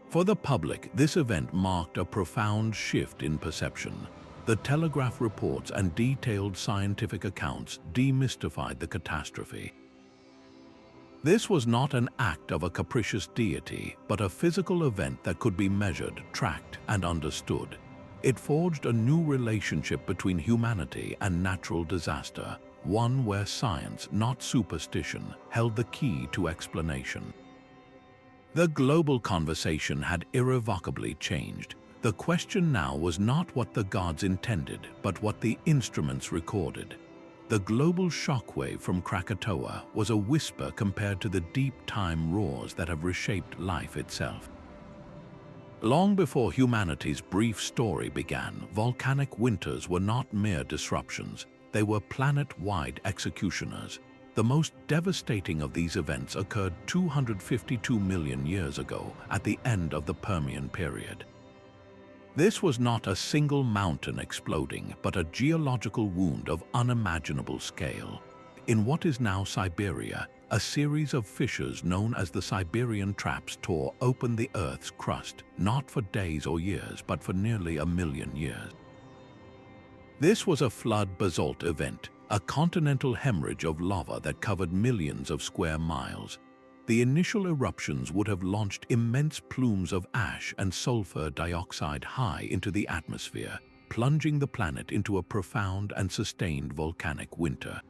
[SPEAKER 1] For the public, this event marked a profound shift in perception. The telegraph reports and detailed scientific accounts demystified the catastrophe. This was not an act of a capricious deity, but a physical event that could be measured, tracked, and understood. It forged a new relationship between humanity and natural disaster, one where science, not superstition, held the key to explanation. The global conversation had irrevocably changed. The question now was not what the gods intended, but what the instruments recorded. The global shockwave from Krakatoa was a whisper compared to the deep time roars that have reshaped life itself. Long before humanity's brief story began, volcanic winters were not mere disruptions. they were planet-wide executioners. The most devastating of these events occurred 252 million years ago at the end of the Permian period. This was not a single mountain exploding, but a geological wound of unimaginable scale. In what is now Siberia, a series of fissures known as the Siberian Traps tore open the Earth's crust, not for days or years, but for nearly 1,000,000 years. This was a flood basalt event, a continental hemorrhage of lava that covered millions of square miles. The initial eruptions would have launched immense plumes of ash and sulfur dioxide high into the atmosphere, plunging the planet into a profound and sustained volcanic winter.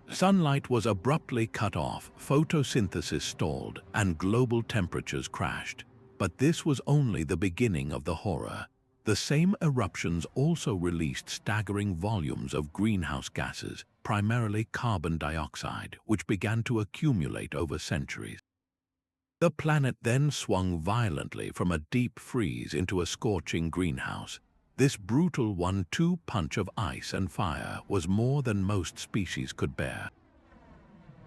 [SPEAKER 1] Sunlight was abruptly cut off, photosynthesis stalled, and global temperatures crashed. But this was only the beginning of the horror. The same eruptions also released staggering volumes of greenhouse gases, primarily carbon dioxide, which began to accumulate over centuries. The planet then swung violently from a deep freeze into a scorching greenhouse. This brutal 1-2 punch of ice and fire was more than most species could bear.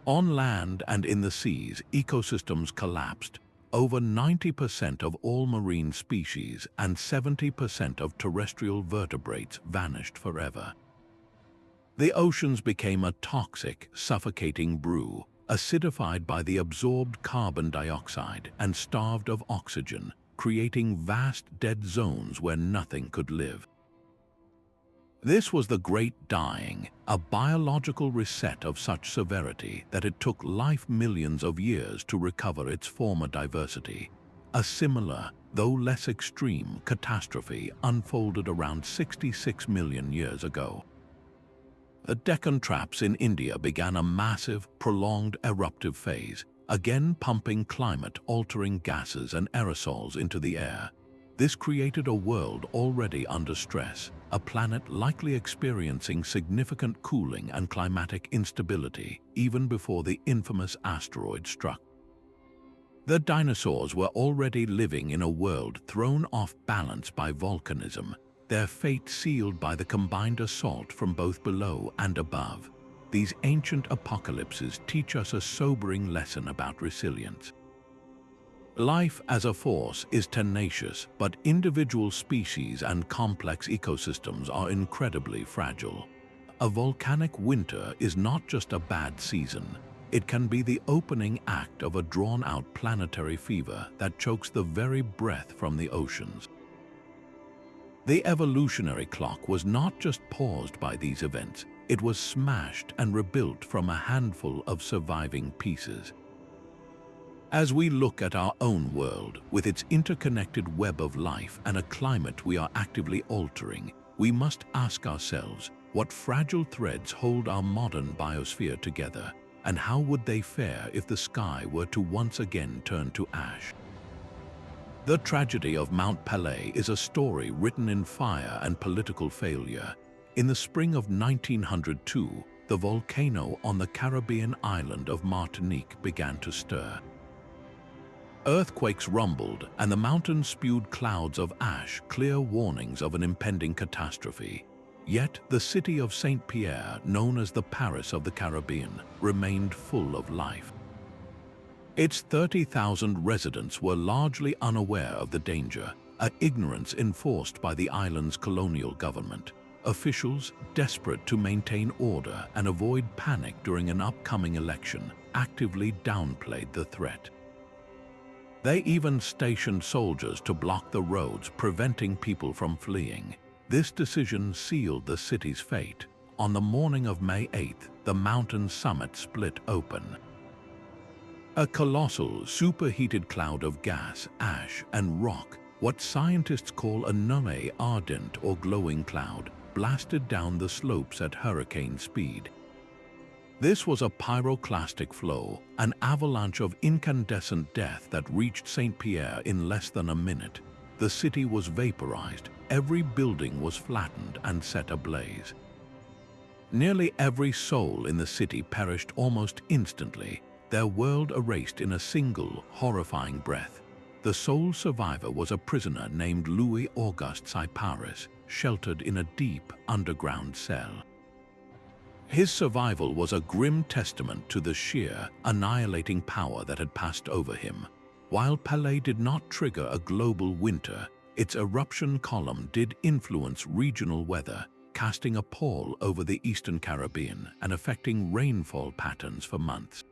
[SPEAKER 1] On land and in the seas, ecosystems collapsed. Over 90% of all marine species and 70% of terrestrial vertebrates vanished forever. The oceans became a toxic, suffocating brew, acidified by the absorbed carbon dioxide and starved of oxygen, creating vast dead zones where nothing could live. This was the Great Dying, a biological reset of such severity that it took life millions of years to recover its former diversity. A similar, though less extreme, catastrophe unfolded around 66 million years ago. The Deccan Traps in India began a massive, prolonged eruptive phase, again pumping climate-altering gases and aerosols into the air. This created a world already under stress, a planet likely experiencing significant cooling and climatic instability even before the infamous asteroid struck. The dinosaurs were already living in a world thrown off balance by volcanism, their fate sealed by the combined assault from both below and above. These ancient apocalypses teach us a sobering lesson about resilience. Life as a force is tenacious, but individual species and complex ecosystems are incredibly fragile. A volcanic winter is not just a bad season. It can be the opening act of a drawn-out planetary fever that chokes the very breath from the oceans. The evolutionary clock was not just paused by these events, it was smashed and rebuilt from a handful of surviving pieces. As we look at our own world, with its interconnected web of life and a climate we are actively altering, we must ask ourselves, what fragile threads hold our modern biosphere together, and how would they fare if the sky were to once again turn to ash? The tragedy of Mount Pelée is a story written in fire and political failure. In the spring of 1902, the volcano on the Caribbean island of Martinique began to stir. Earthquakes rumbled, and the mountain spewed clouds of ash, clear warnings of an impending catastrophe. Yet the city of St. Pierre, known as the Paris of the Caribbean, remained full of life. Its 30,000 residents were largely unaware of the danger, an ignorance enforced by the island's colonial government. Officials, desperate to maintain order and avoid panic during an upcoming election, actively downplayed the threat. They even stationed soldiers to block the roads, preventing people from fleeing. This decision sealed the city's fate. On the morning of May 8th, the mountain summit split open. A colossal, superheated cloud of gas, ash, and rock, what scientists call a nuée ardente or glowing cloud, blasted down the slopes at hurricane speed. This was a pyroclastic flow, an avalanche of incandescent death that reached St. Pierre in less than a minute. The city was vaporized, every building was flattened and set ablaze. Nearly every soul in the city perished almost instantly, their world erased in a single, horrifying breath. The sole survivor was a prisoner named Louis-Auguste Cyparis, sheltered in a deep, underground cell. His survival was a grim testament to the sheer, annihilating power that had passed over him. While Pelé did not trigger a global winter, its eruption column did influence regional weather, casting a pall over the eastern Caribbean and affecting rainfall patterns for months.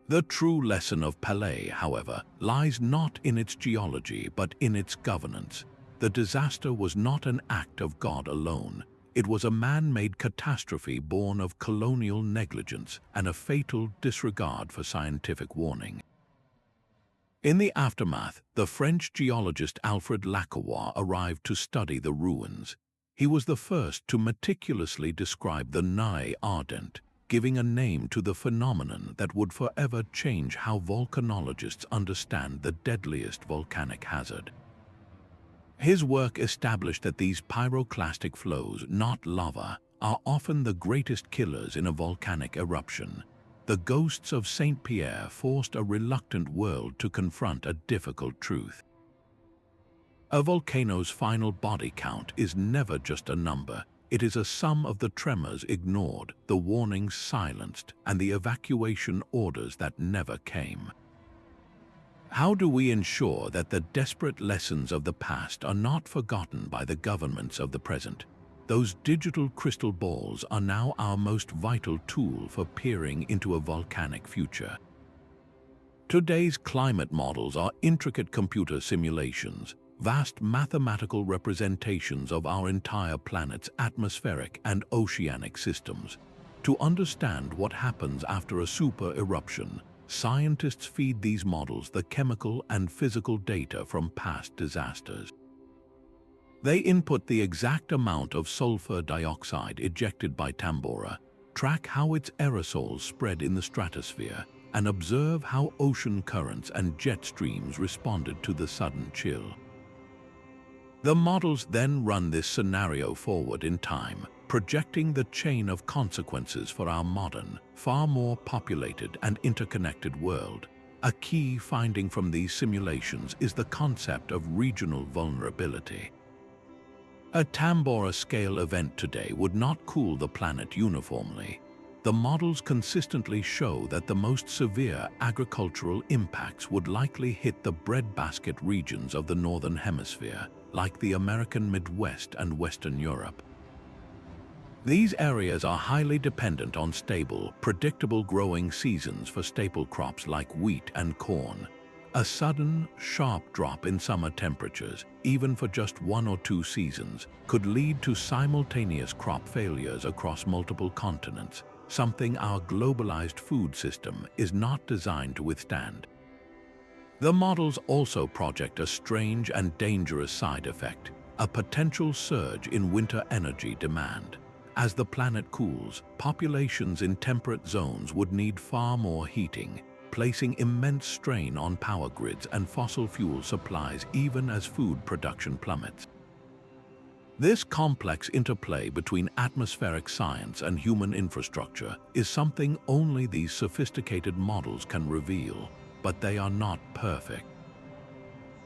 [SPEAKER 1] The true lesson of Pelé, however, lies not in its geology but in its governance. The disaster was not an act of God alone. It was a man-made catastrophe born of colonial negligence and a fatal disregard for scientific warning. In the aftermath, the French geologist Alfred Lacauer arrived to study the ruins. He was the first to meticulously describe the Nae Ardent, giving a name to the phenomenon that would forever change how volcanologists understand the deadliest volcanic hazard. His work established that these pyroclastic flows, not lava, are often the greatest killers in a volcanic eruption. The ghosts of Saint Pierre forced a reluctant world to confront a difficult truth. A volcano's final body count is never just a number. It is a sum of the tremors ignored, the warnings silenced, and the evacuation orders that never came. How do we ensure that the desperate lessons of the past are not forgotten by the governments of the present? Those digital crystal balls are now our most vital tool for peering into a volcanic future. Today's climate models are intricate computer simulations, vast mathematical representations of our entire planet's atmospheric and oceanic systems. To understand what happens after a supereruption, scientists feed these models the chemical and physical data from past disasters. They input the exact amount of sulfur dioxide ejected by Tambora, track how its aerosols spread in the stratosphere, and observe how ocean currents and jet streams responded to the sudden chill. The models then run this scenario forward in time, projecting the chain of consequences for our modern, far more populated and interconnected world. A key finding from these simulations is the concept of regional vulnerability. A Tambora-scale event today would not cool the planet uniformly. The models consistently show that the most severe agricultural impacts would likely hit the breadbasket regions of the Northern Hemisphere, like the American Midwest and Western Europe. These areas are highly dependent on stable, predictable growing seasons for staple crops like wheat and corn. A sudden, sharp drop in summer temperatures, even for just 1 or 2 seasons, could lead to simultaneous crop failures across multiple continents, something our globalized food system is not designed to withstand. The models also project a strange and dangerous side effect, a potential surge in winter energy demand. As the planet cools, populations in temperate zones would need far more heating, placing immense strain on power grids and fossil fuel supplies even as food production plummets. This complex interplay between atmospheric science and human infrastructure is something only these sophisticated models can reveal, but they are not perfect.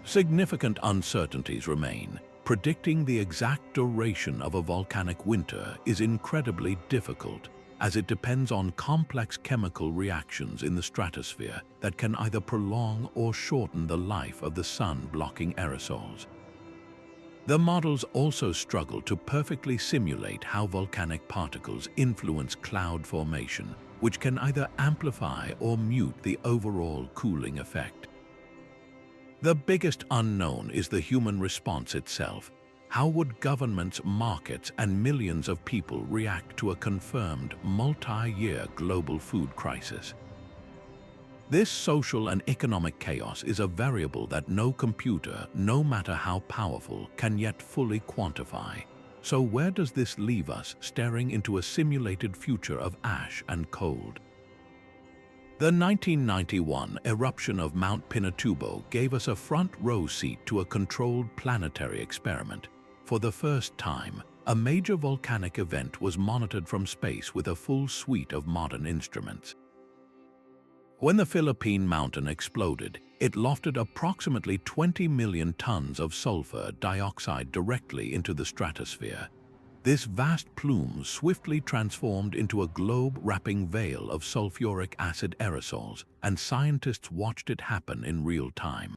[SPEAKER 1] Significant uncertainties remain. Predicting the exact duration of a volcanic winter is incredibly difficult, as it depends on complex chemical reactions in the stratosphere that can either prolong or shorten the life of the sun-blocking aerosols. The models also struggle to perfectly simulate how volcanic particles influence cloud formation, which can either amplify or mute the overall cooling effect. The biggest unknown is the human response itself. How would governments, markets, and millions of people react to a confirmed multi-year global food crisis? This social and economic chaos is a variable that no computer, no matter how powerful, can yet fully quantify. So where does this leave us staring into a simulated future of ash and cold? The 1991 eruption of Mount Pinatubo gave us a front-row seat to a controlled planetary experiment. For the first time, a major volcanic event was monitored from space with a full suite of modern instruments. When the Philippine mountain exploded, it lofted approximately 20 million tons of sulfur dioxide directly into the stratosphere. This vast plume swiftly transformed into a globe-wrapping veil of sulfuric acid aerosols, and scientists watched it happen in real time.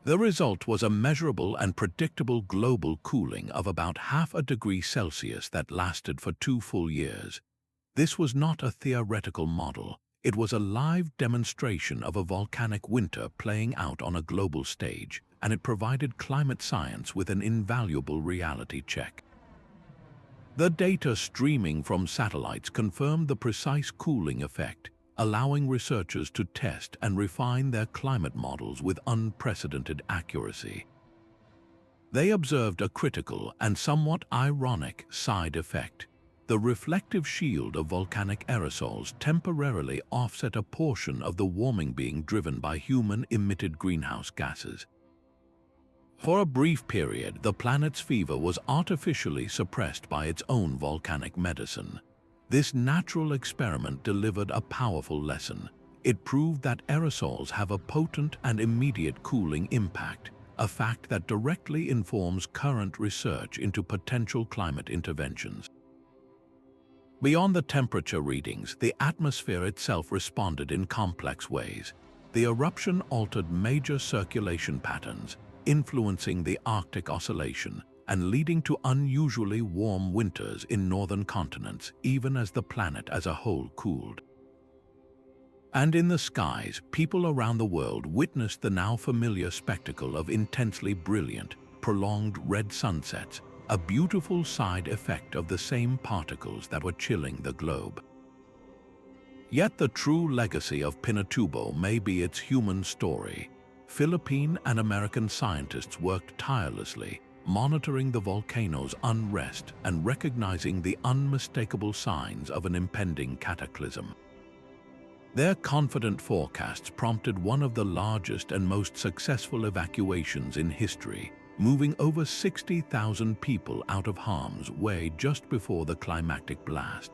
[SPEAKER 1] The result was a measurable and predictable global cooling of about half a degree Celsius that lasted for 2 full years. This was not a theoretical model. It was a live demonstration of a volcanic winter playing out on a global stage, and it provided climate science with an invaluable reality check. The data streaming from satellites confirmed the precise cooling effect, allowing researchers to test and refine their climate models with unprecedented accuracy. They observed a critical and somewhat ironic side effect. The reflective shield of volcanic aerosols temporarily offset a portion of the warming being driven by human-emitted greenhouse gases. For a brief period, the planet's fever was artificially suppressed by its own volcanic medicine. This natural experiment delivered a powerful lesson. It proved that aerosols have a potent and immediate cooling impact, a fact that directly informs current research into potential climate interventions. Beyond the temperature readings, the atmosphere itself responded in complex ways. The eruption altered major circulation patterns, influencing the Arctic Oscillation and leading to unusually warm winters in northern continents, even as the planet as a whole cooled. And in the skies, people around the world witnessed the now familiar spectacle of intensely brilliant, prolonged red sunsets, a beautiful side effect of the same particles that were chilling the globe. Yet the true legacy of Pinatubo may be its human story. Philippine and American scientists worked tirelessly, monitoring the volcano's unrest and recognizing the unmistakable signs of an impending cataclysm. Their confident forecasts prompted one of the largest and most successful evacuations in history, moving over 60,000 people out of harm's way just before the climactic blast.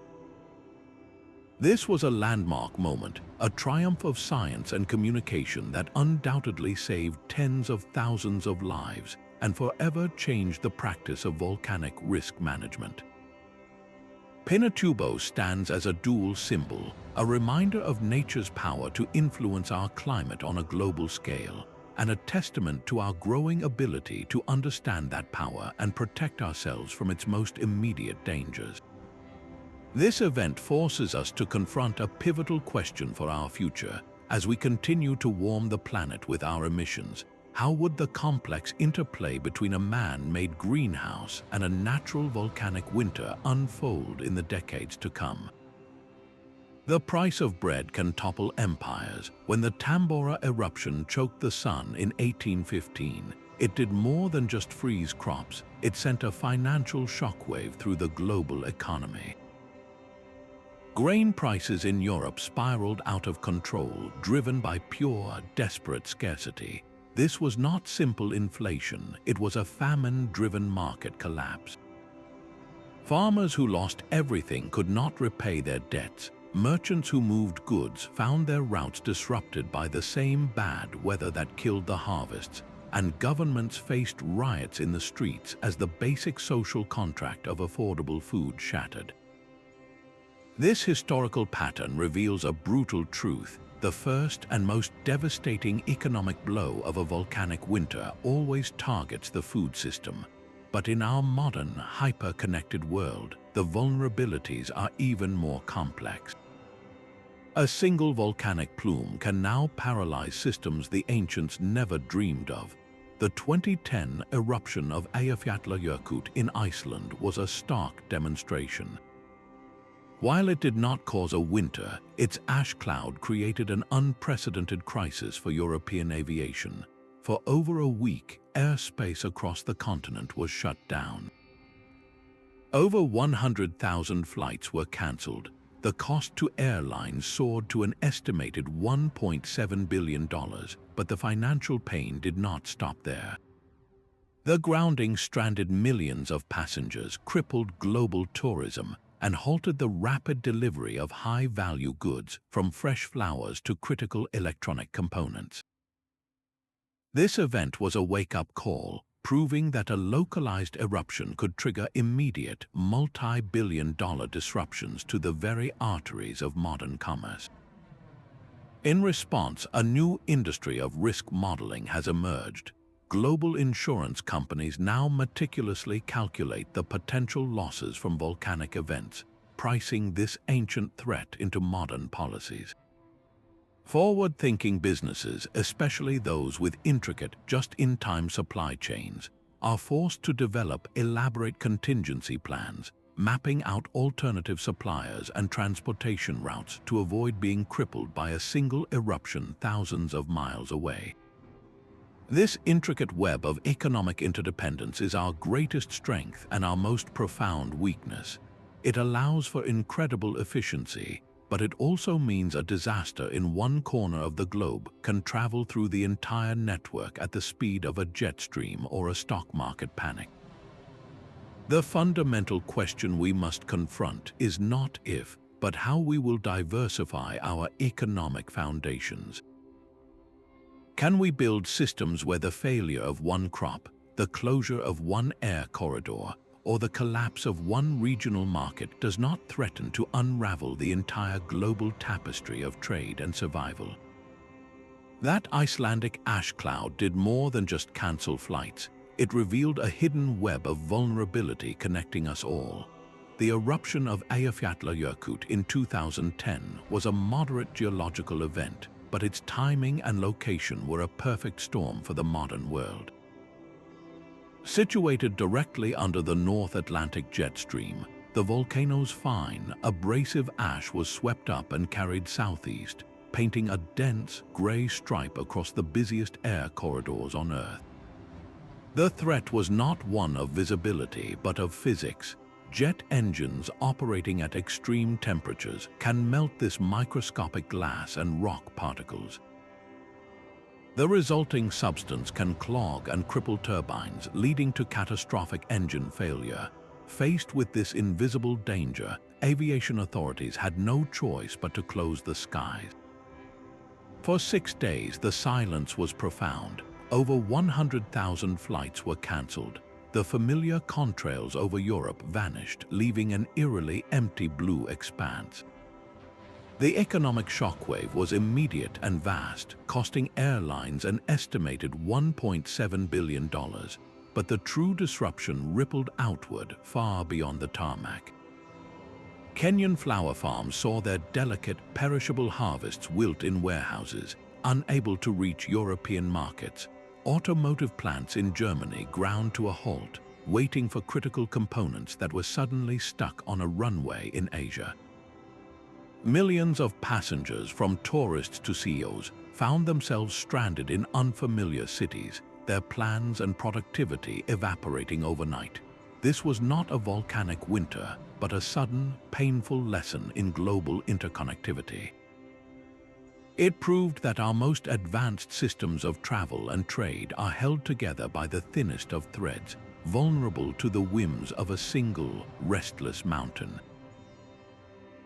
[SPEAKER 1] This was a landmark moment, a triumph of science and communication that undoubtedly saved tens of thousands of lives and forever changed the practice of volcanic risk management. Pinatubo stands as a dual symbol, a reminder of nature's power to influence our climate on a global scale, and a testament to our growing ability to understand that power and protect ourselves from its most immediate dangers. This event forces us to confront a pivotal question for our future. As we continue to warm the planet with our emissions, how would the complex interplay between a man-made greenhouse and a natural volcanic winter unfold in the decades to come? The price of bread can topple empires. When the Tambora eruption choked the sun in 1815, it did more than just freeze crops. It sent a financial shockwave through the global economy. Grain prices in Europe spiraled out of control, driven by pure, desperate scarcity. This was not simple inflation, it was a famine-driven market collapse. Farmers who lost everything could not repay their debts. Merchants who moved goods found their routes disrupted by the same bad weather that killed the harvests, and governments faced riots in the streets as the basic social contract of affordable food shattered. This historical pattern reveals a brutal truth. The first and most devastating economic blow of a volcanic winter always targets the food system. But in our modern, hyper-connected world, the vulnerabilities are even more complex. A single volcanic plume can now paralyze systems the ancients never dreamed of. The 2010 eruption of Eyjafjallajökull in Iceland was a stark demonstration. While it did not cause a winter, its ash cloud created an unprecedented crisis for European aviation. For over a week, airspace across the continent was shut down. Over 100,000 flights were cancelled. The cost to airlines soared to an estimated $1.7 billion, but the financial pain did not stop there. The grounding stranded millions of passengers, crippled global tourism, and halted the rapid delivery of high-value goods, from fresh flowers to critical electronic components. This event was a wake-up call, proving that a localized eruption could trigger immediate, multi-billion-dollar disruptions to the very arteries of modern commerce. In response, a new industry of risk modeling has emerged. Global insurance companies now meticulously calculate the potential losses from volcanic events, pricing this ancient threat into modern policies. Forward-thinking businesses, especially those with intricate, just-in-time supply chains, are forced to develop elaborate contingency plans, mapping out alternative suppliers and transportation routes to avoid being crippled by a single eruption thousands of miles away. This intricate web of economic interdependence is our greatest strength and our most profound weakness. It allows for incredible efficiency, but it also means a disaster in one corner of the globe can travel through the entire network at the speed of a jet stream or a stock market panic. The fundamental question we must confront is not if, but how we will diversify our economic foundations. Can we build systems where the failure of one crop, the closure of one air corridor, or the collapse of one regional market does not threaten to unravel the entire global tapestry of trade and survival? That Icelandic ash cloud did more than just cancel flights. It revealed a hidden web of vulnerability connecting us all. The eruption of Eyjafjallajökull in 2010 was a moderate geological event, but its timing and location were a perfect storm for the modern world. Situated directly under the North Atlantic jet stream, the volcano's fine, abrasive ash was swept up and carried southeast, painting a dense, gray stripe across the busiest air corridors on Earth. The threat was not one of visibility, but of physics. Jet engines operating at extreme temperatures can melt this microscopic glass and rock particles. The resulting substance can clog and cripple turbines, leading to catastrophic engine failure. Faced with this invisible danger, aviation authorities had no choice but to close the skies. For 6 days, the silence was profound. Over 100,000 flights were cancelled. The familiar contrails over Europe vanished, leaving an eerily empty blue expanse. The economic shockwave was immediate and vast, costing airlines an estimated $1.7 billion, but the true disruption rippled outward far beyond the tarmac. Kenyan flower farms saw their delicate, perishable harvests wilt in warehouses, unable to reach European markets. Automotive plants in Germany ground to a halt, waiting for critical components that were suddenly stuck on a runway in Asia. Millions of passengers, from tourists to CEOs, found themselves stranded in unfamiliar cities, their plans and productivity evaporating overnight. This was not a volcanic winter, but a sudden, painful lesson in global interconnectivity. It proved that our most advanced systems of travel and trade are held together by the thinnest of threads, vulnerable to the whims of a single, restless mountain.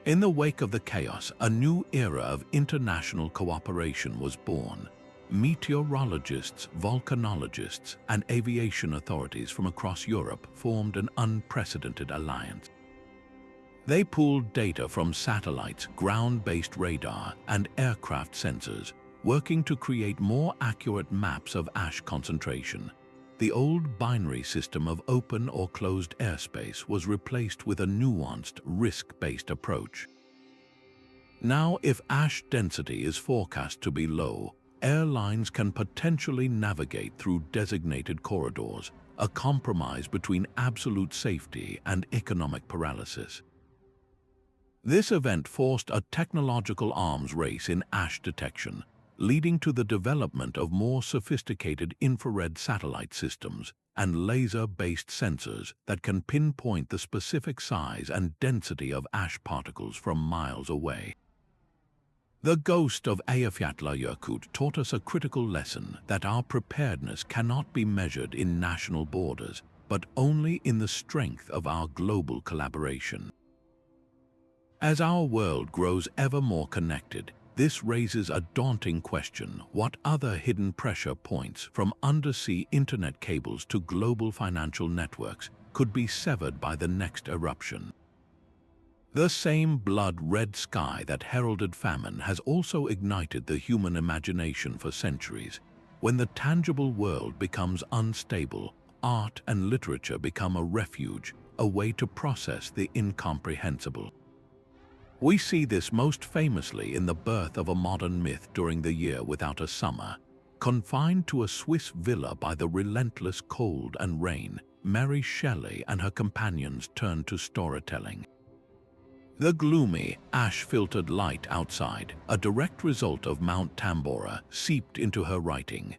[SPEAKER 1] In the wake of the chaos, a new era of international cooperation was born. Meteorologists, volcanologists, and aviation authorities from across Europe formed an unprecedented alliance. They pooled data from satellites, ground-based radar, and aircraft sensors, working to create more accurate maps of ash concentration. The old binary system of open or closed airspace was replaced with a nuanced, risk-based approach. Now, if ash density is forecast to be low, airlines can potentially navigate through designated corridors, a compromise between absolute safety and economic paralysis. This event forced a technological arms race in ash detection, leading to the development of more sophisticated infrared satellite systems and laser-based sensors that can pinpoint the specific size and density of ash particles from miles away. The ghost of Eyjafjallajökull taught us a critical lesson that our preparedness cannot be measured in national borders, but only in the strength of our global collaboration. As our world grows ever more connected, This raises a daunting question: what other hidden pressure points, from undersea internet cables to global financial networks, could be severed by the next eruption? The same blood-red sky that heralded famine has also ignited the human imagination for centuries. When the tangible world becomes unstable, art and literature become a refuge, a way to process the incomprehensible. We see this most famously in the birth of a modern myth during the year without a summer. Confined to a Swiss villa by the relentless cold and rain, Mary Shelley and her companions turned to storytelling. The gloomy, ash-filtered light outside, a direct result of Mount Tambora, seeped into her writing.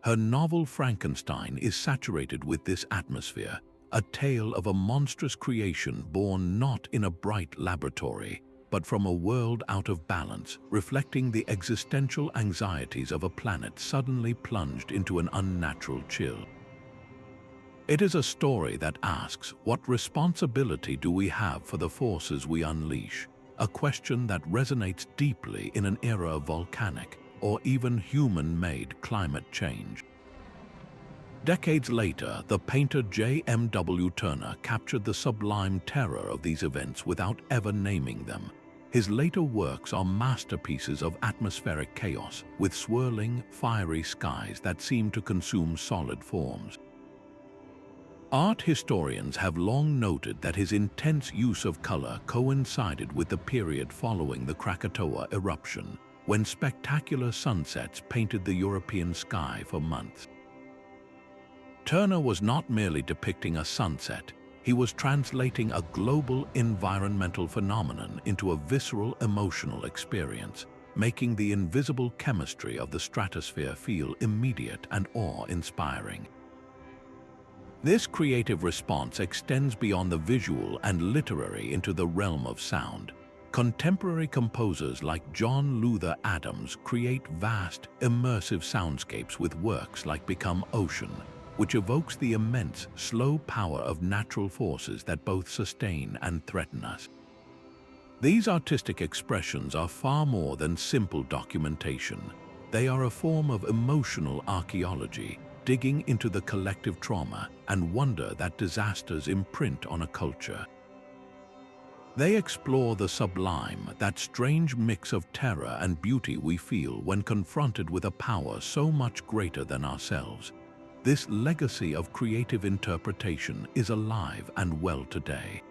[SPEAKER 1] Her novel Frankenstein is saturated with this atmosphere, a tale of a monstrous creation born not in a bright laboratory, but from a world out of balance, reflecting the existential anxieties of a planet suddenly plunged into an unnatural chill. It is a story that asks, what responsibility do we have for the forces we unleash? A question that resonates deeply in an era of volcanic or even human-made climate change. Decades later, the painter J.M.W. Turner captured the sublime terror of these events without ever naming them. His later works are masterpieces of atmospheric chaos, with swirling, fiery skies that seem to consume solid forms. Art historians have long noted that his intense use of color coincided with the period following the Krakatoa eruption, when spectacular sunsets painted the European sky for months. Turner was not merely depicting a sunset, he was translating a global environmental phenomenon into a visceral emotional experience, making the invisible chemistry of the stratosphere feel immediate and awe-inspiring. This creative response extends beyond the visual and literary into the realm of sound. Contemporary composers like John Luther Adams create vast, immersive soundscapes with works like Become Ocean, which evokes the immense, slow power of natural forces that both sustain and threaten us. These artistic expressions are far more than simple documentation. They are a form of emotional archaeology, digging into the collective trauma and wonder that disasters imprint on a culture. They explore the sublime, that strange mix of terror and beauty we feel when confronted with a power so much greater than ourselves. This legacy of creative interpretation is alive and well today.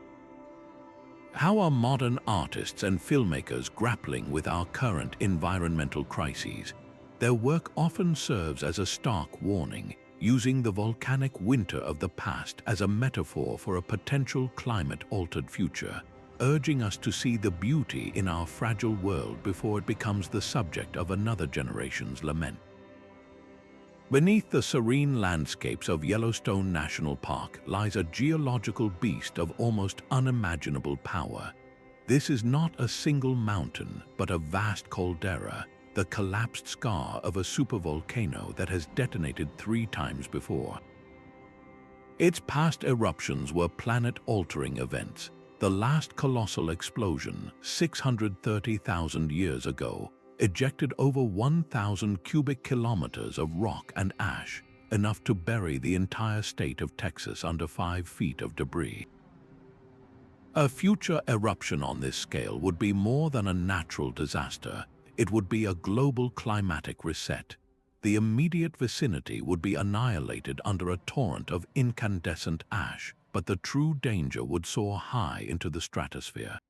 [SPEAKER 1] How are modern artists and filmmakers grappling with our current environmental crises? Their work often serves as a stark warning, using the volcanic winter of the past as a metaphor for a potential climate-altered future, urging us to see the beauty in our fragile world before it becomes the subject of another generation's lament. Beneath the serene landscapes of Yellowstone National Park lies a geological beast of almost unimaginable power. This is not a single mountain, but a vast caldera, the collapsed scar of a supervolcano that has detonated 3 times before. Its past eruptions were planet-altering events. The last colossal explosion, 630,000 years ago, ejected over 1,000 cubic kilometers of rock and ash, enough to bury the entire state of Texas under 5 feet of debris. A future eruption on this scale would be more than a natural disaster. It would be a global climatic reset. The immediate vicinity would be annihilated under a torrent of incandescent ash, but the true danger would soar high into the stratosphere.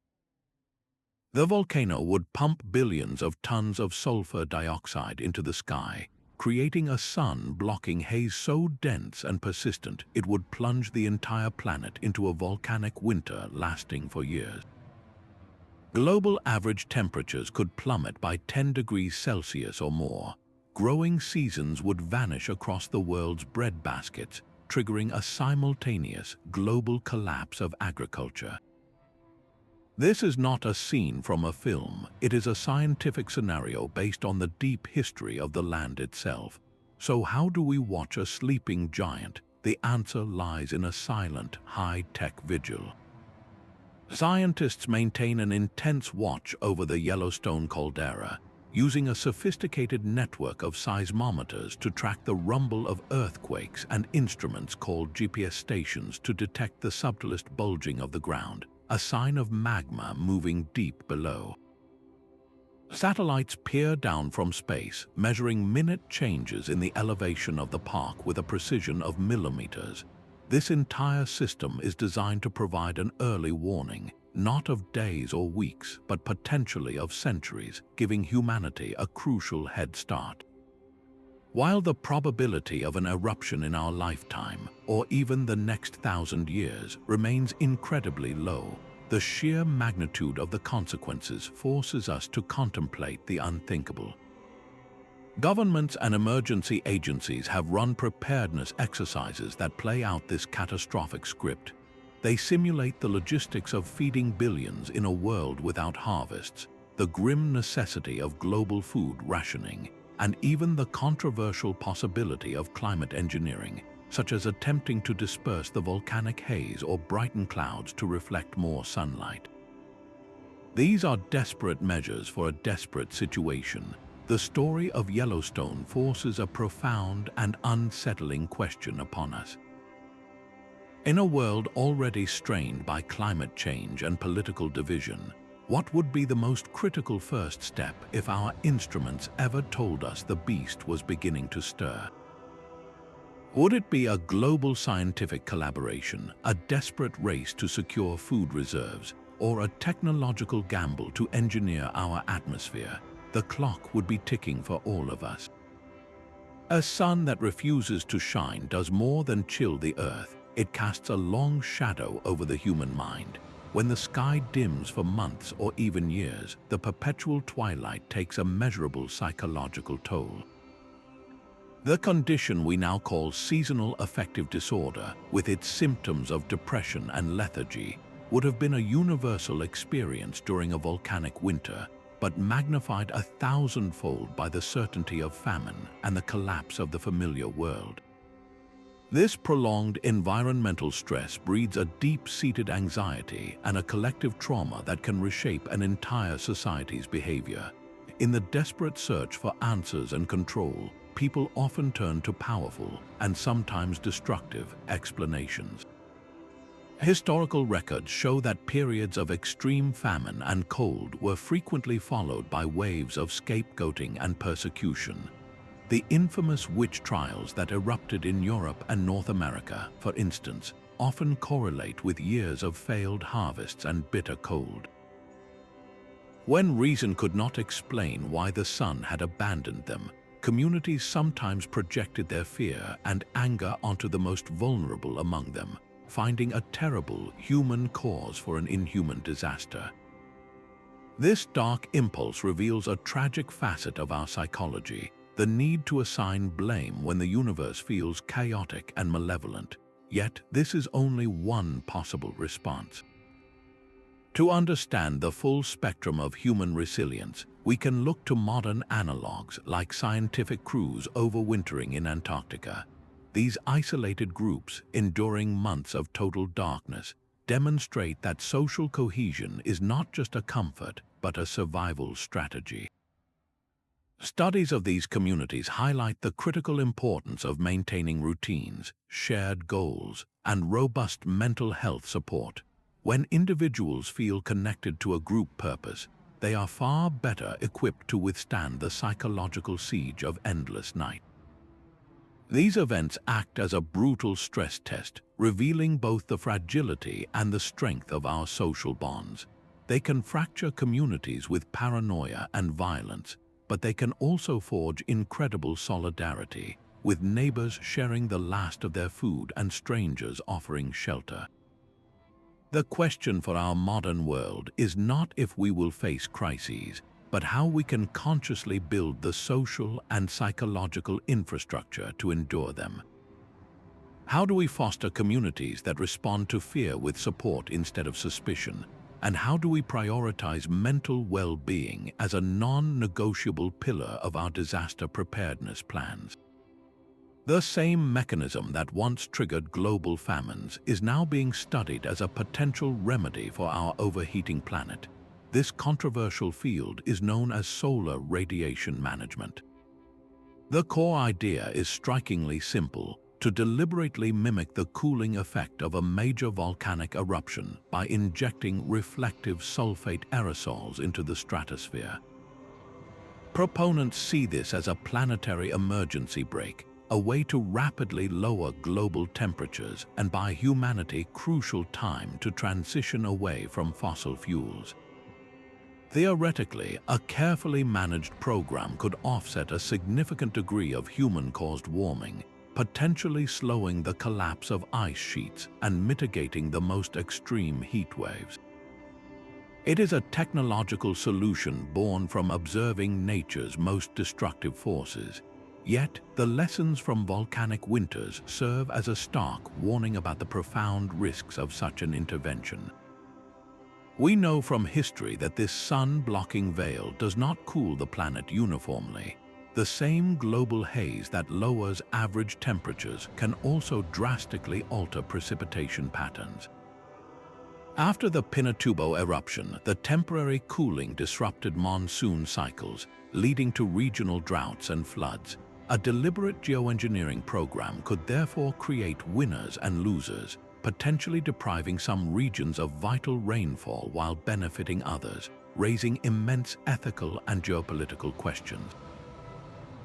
[SPEAKER 1] The volcano would pump billions of tons of sulfur dioxide into the sky, creating a sun-blocking haze so dense and persistent it would plunge the entire planet into a volcanic winter lasting for years. Global average temperatures could plummet by 10 degrees Celsius or more. Growing seasons would vanish across the world's breadbaskets, triggering a simultaneous global collapse of agriculture. This is not a scene from a film, it is a scientific scenario based on the deep history of the land itself. So how do we watch a sleeping giant? The answer lies in a silent, high-tech vigil. Scientists maintain an intense watch over the Yellowstone caldera, using a sophisticated network of seismometers to track the rumble of earthquakes and instruments called GPS stations to detect the subtlest bulging of the ground, a sign of magma moving deep below. Satellites peer down from space, measuring minute changes in the elevation of the park with a precision of millimeters. This entire system is designed to provide an early warning, not of days or weeks, but potentially of centuries, giving humanity a crucial head start. While the probability of an eruption in our lifetime, or even the next 1,000 years, remains incredibly low, the sheer magnitude of the consequences forces us to contemplate the unthinkable. Governments and emergency agencies have run preparedness exercises that play out this catastrophic script. They simulate the logistics of feeding billions in a world without harvests, the grim necessity of global food rationing, and even the controversial possibility of climate engineering, such as attempting to disperse the volcanic haze or brighten clouds to reflect more sunlight. These are desperate measures for a desperate situation. The story of Yellowstone forces a profound and unsettling question upon us. In a world already strained by climate change and political division, what would be the most critical first step if our instruments ever told us the beast was beginning to stir? Would it be a global scientific collaboration, a desperate race to secure food reserves, or a technological gamble to engineer our atmosphere? The clock would be ticking for all of us. A sun that refuses to shine does more than chill the earth. It casts a long shadow over the human mind. When the sky dims for months or even years, the perpetual twilight takes a measurable psychological toll. The condition we now call seasonal affective disorder, with its symptoms of depression and lethargy, would have been a universal experience during a volcanic winter, but magnified 1,000-fold by the certainty of famine and the collapse of the familiar world. This prolonged environmental stress breeds a deep-seated anxiety and a collective trauma that can reshape an entire society's behavior. In the desperate search for answers and control, people often turn to powerful and sometimes destructive explanations. Historical records show that periods of extreme famine and cold were frequently followed by waves of scapegoating and persecution. The infamous witch trials that erupted in Europe and North America, for instance, often correlate with years of failed harvests and bitter cold. When reason could not explain why the sun had abandoned them, communities sometimes projected their fear and anger onto the most vulnerable among them, finding a terrible human cause for an inhuman disaster. This dark impulse reveals a tragic facet of our psychology, the need to assign blame when the universe feels chaotic and malevolent. Yet, this is only one possible response. To understand the full spectrum of human resilience, we can look to modern analogues like scientific crews overwintering in Antarctica. These isolated groups, enduring months of total darkness, demonstrate that social cohesion is not just a comfort, but a survival strategy. Studies of these communities highlight the critical importance of maintaining routines, shared goals, and robust mental health support. When individuals feel connected to a group purpose, they are far better equipped to withstand the psychological siege of endless night. These events act as a brutal stress test, revealing both the fragility and the strength of our social bonds. They can fracture communities with paranoia and violence, but they can also forge incredible solidarity, with neighbors sharing the last of their food and strangers offering shelter. The question for our modern world is not if we will face crises, but how we can consciously build the social and psychological infrastructure to endure them. How do we foster communities that respond to fear with support instead of suspicion? And how do we prioritize mental well-being as a non-negotiable pillar of our disaster preparedness plans? The same mechanism that once triggered global famines is now being studied as a potential remedy for our overheating planet. This controversial field is known as solar radiation management. The core idea is strikingly simple: to deliberately mimic the cooling effect of a major volcanic eruption by injecting reflective sulfate aerosols into the stratosphere. Proponents see this as a planetary emergency brake, a way to rapidly lower global temperatures and buy humanity crucial time to transition away from fossil fuels. Theoretically, a carefully managed program could offset a significant degree of human-caused warming, potentially slowing the collapse of ice sheets and mitigating the most extreme heat waves. It is a technological solution born from observing nature's most destructive forces. Yet, the lessons from volcanic winters serve as a stark warning about the profound risks of such an intervention. We know from history that this sun-blocking veil does not cool the planet uniformly. The same global haze that lowers average temperatures can also drastically alter precipitation patterns. After the Pinatubo eruption, the temporary cooling disrupted monsoon cycles, leading to regional droughts and floods. A deliberate geoengineering program could therefore create winners and losers, potentially depriving some regions of vital rainfall while benefiting others, raising immense ethical and geopolitical questions.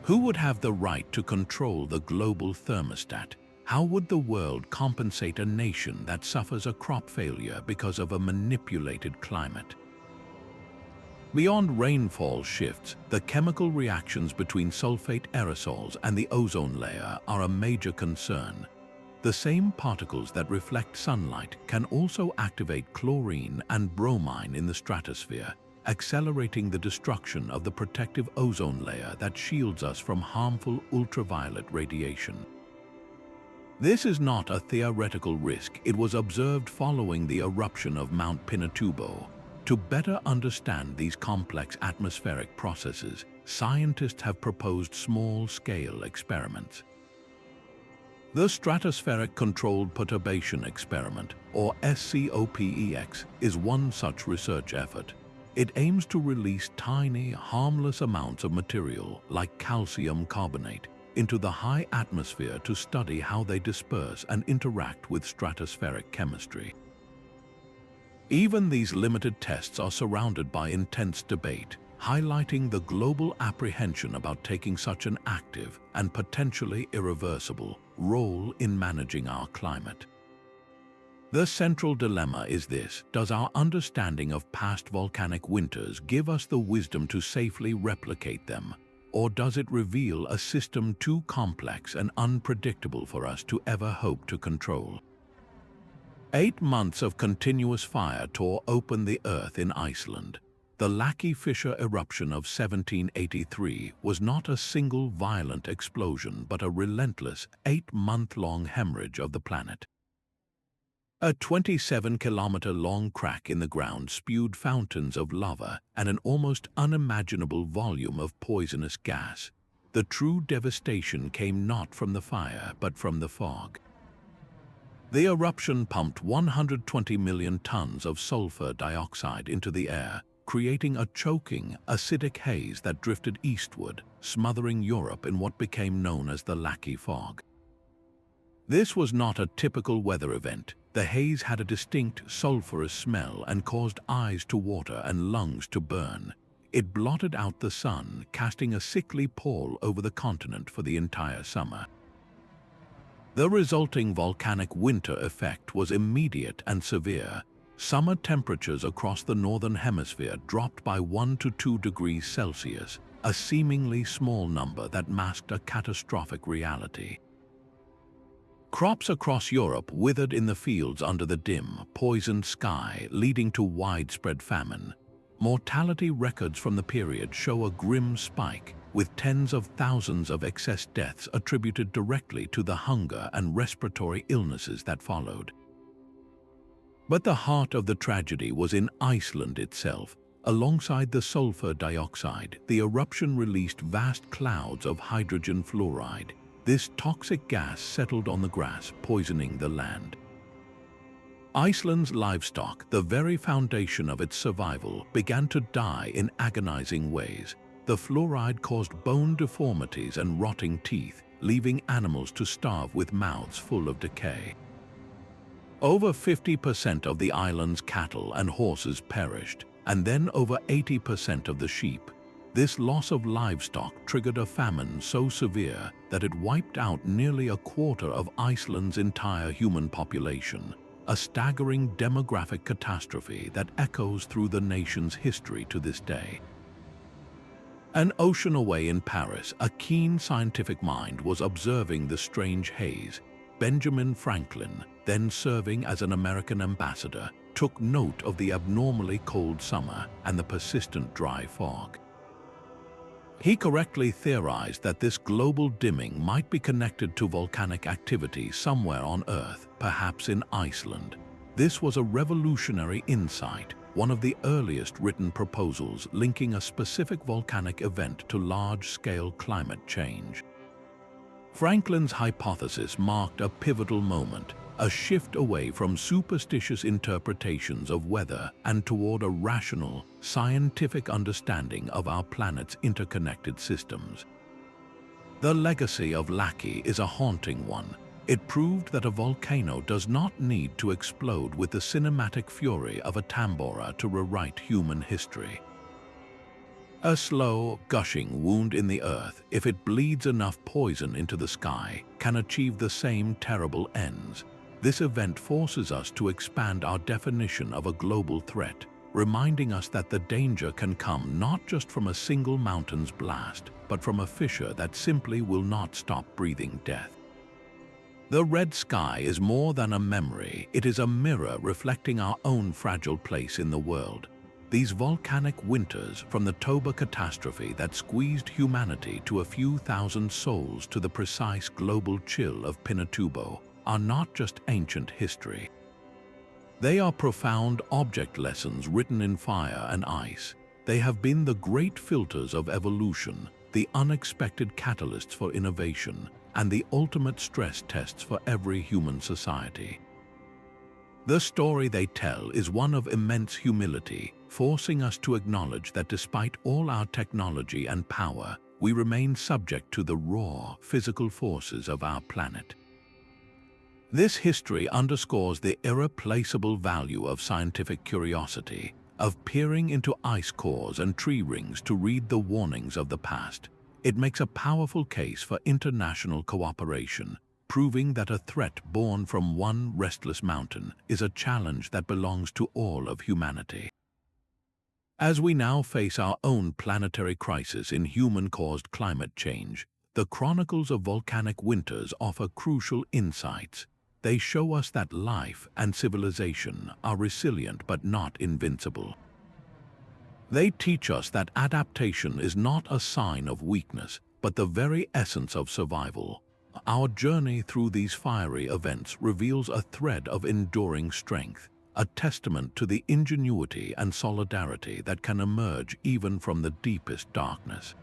[SPEAKER 1] Who would have the right to control the global thermostat? How would the world compensate a nation that suffers a crop failure because of a manipulated climate? Beyond rainfall shifts, the chemical reactions between sulfate aerosols and the ozone layer are a major concern. The same particles that reflect sunlight can also activate chlorine and bromine in the stratosphere, accelerating the destruction of the protective ozone layer that shields us from harmful ultraviolet radiation. This is not a theoretical risk. It was observed following the eruption of Mount Pinatubo. To better understand these complex atmospheric processes, scientists have proposed small-scale experiments. The Stratospheric Controlled Perturbation Experiment, or SCOPEX, is one such research effort. It aims to release tiny, harmless amounts of material, like calcium carbonate, into the high atmosphere to study how they disperse and interact with stratospheric chemistry. Even these limited tests are surrounded by intense debate, highlighting the global apprehension about taking such an active and potentially irreversible role in managing our climate. The central dilemma is this: does our understanding of past volcanic winters give us the wisdom to safely replicate them, or does it reveal a system too complex and unpredictable for us to ever hope to control? 8 months of continuous fire tore open the earth in Iceland. The Laxey-Fisher eruption of 1783 was not a single violent explosion, but a relentless 8-month-long hemorrhage of the planet. A 27-kilometer-long crack in the ground spewed fountains of lava and an almost unimaginable volume of poisonous gas. The true devastation came not from the fire, but from the fog. The eruption pumped 120 million tons of sulfur dioxide into the air, creating a choking, acidic haze that drifted eastward, smothering Europe in what became known as the Laxey fog. This was not a typical weather event. The haze had a distinct sulfurous smell and caused eyes to water and lungs to burn. It blotted out the sun, casting a sickly pall over the continent for the entire summer. The resulting volcanic winter effect was immediate and severe. Summer temperatures across the northern hemisphere dropped by 1 to 2 degrees Celsius, a seemingly small number that masked a catastrophic reality. Crops across Europe withered in the fields under the dim, poisoned sky, leading to widespread famine. Mortality records from the period show a grim spike, with tens of thousands of excess deaths attributed directly to the hunger and respiratory illnesses that followed. But the heart of the tragedy was in Iceland itself. Alongside the sulfur dioxide, the eruption released vast clouds of hydrogen fluoride. This toxic gas settled on the grass, poisoning the land. Iceland's livestock, the very foundation of its survival, began to die in agonizing ways. The fluoride caused bone deformities and rotting teeth, leaving animals to starve with mouths full of decay. Over 50% of the island's cattle and horses perished, and then over 80% of the sheep. This loss of livestock triggered a famine so severe that it wiped out nearly a quarter of Iceland's entire human population, a staggering demographic catastrophe that echoes through the nation's history to this day. An ocean away in Paris, a keen scientific mind was observing the strange haze. Benjamin Franklin, then serving as an American ambassador, took note of the abnormally cold summer and the persistent dry fog. He correctly theorized that this global dimming might be connected to volcanic activity somewhere on Earth, perhaps in Iceland. This was a revolutionary insight, one of the earliest written proposals linking a specific volcanic event to large-scale climate change. Franklin's hypothesis marked a pivotal moment, a shift away from superstitious interpretations of weather and toward a rational, scientific understanding of our planet's interconnected systems. The legacy of Laki is a haunting one. It proved that a volcano does not need to explode with the cinematic fury of a Tambora to rewrite human history. A slow, gushing wound in the earth, if it bleeds enough poison into the sky, can achieve the same terrible ends. This event forces us to expand our definition of a global threat, reminding us that the danger can come not just from a single mountain's blast, but from a fissure that simply will not stop breathing death. The red sky is more than a memory, it is a mirror reflecting our own fragile place in the world. These volcanic winters, from the Toba catastrophe that squeezed humanity to a few thousand souls to the precise global chill of Pinatubo, are not just ancient history. They are profound object lessons written in fire and ice. They have been the great filters of evolution, the unexpected catalysts for innovation, and the ultimate stress tests for every human society. The story they tell is one of immense humility, forcing us to acknowledge that despite all our technology and power, we remain subject to the raw, physical forces of our planet. This history underscores the irreplaceable value of scientific curiosity, of peering into ice cores and tree rings to read the warnings of the past. It makes a powerful case for international cooperation, proving that a threat born from one restless mountain is a challenge that belongs to all of humanity. As we now face our own planetary crisis in human-caused climate change, the chronicles of volcanic winters offer crucial insights. They show us that life and civilization are resilient but not invincible. They teach us that adaptation is not a sign of weakness, but the very essence of survival. Our journey through these fiery events reveals a thread of enduring strength, a testament to the ingenuity and solidarity that can emerge even from the deepest darkness.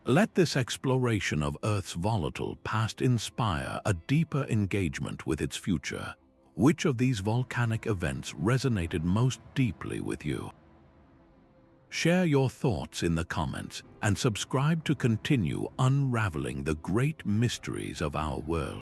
[SPEAKER 1] Let this exploration of Earth's volatile past inspire a deeper engagement with its future. Which of these volcanic events resonated most deeply with you? Share your thoughts in the comments and subscribe to continue unraveling the great mysteries of our world.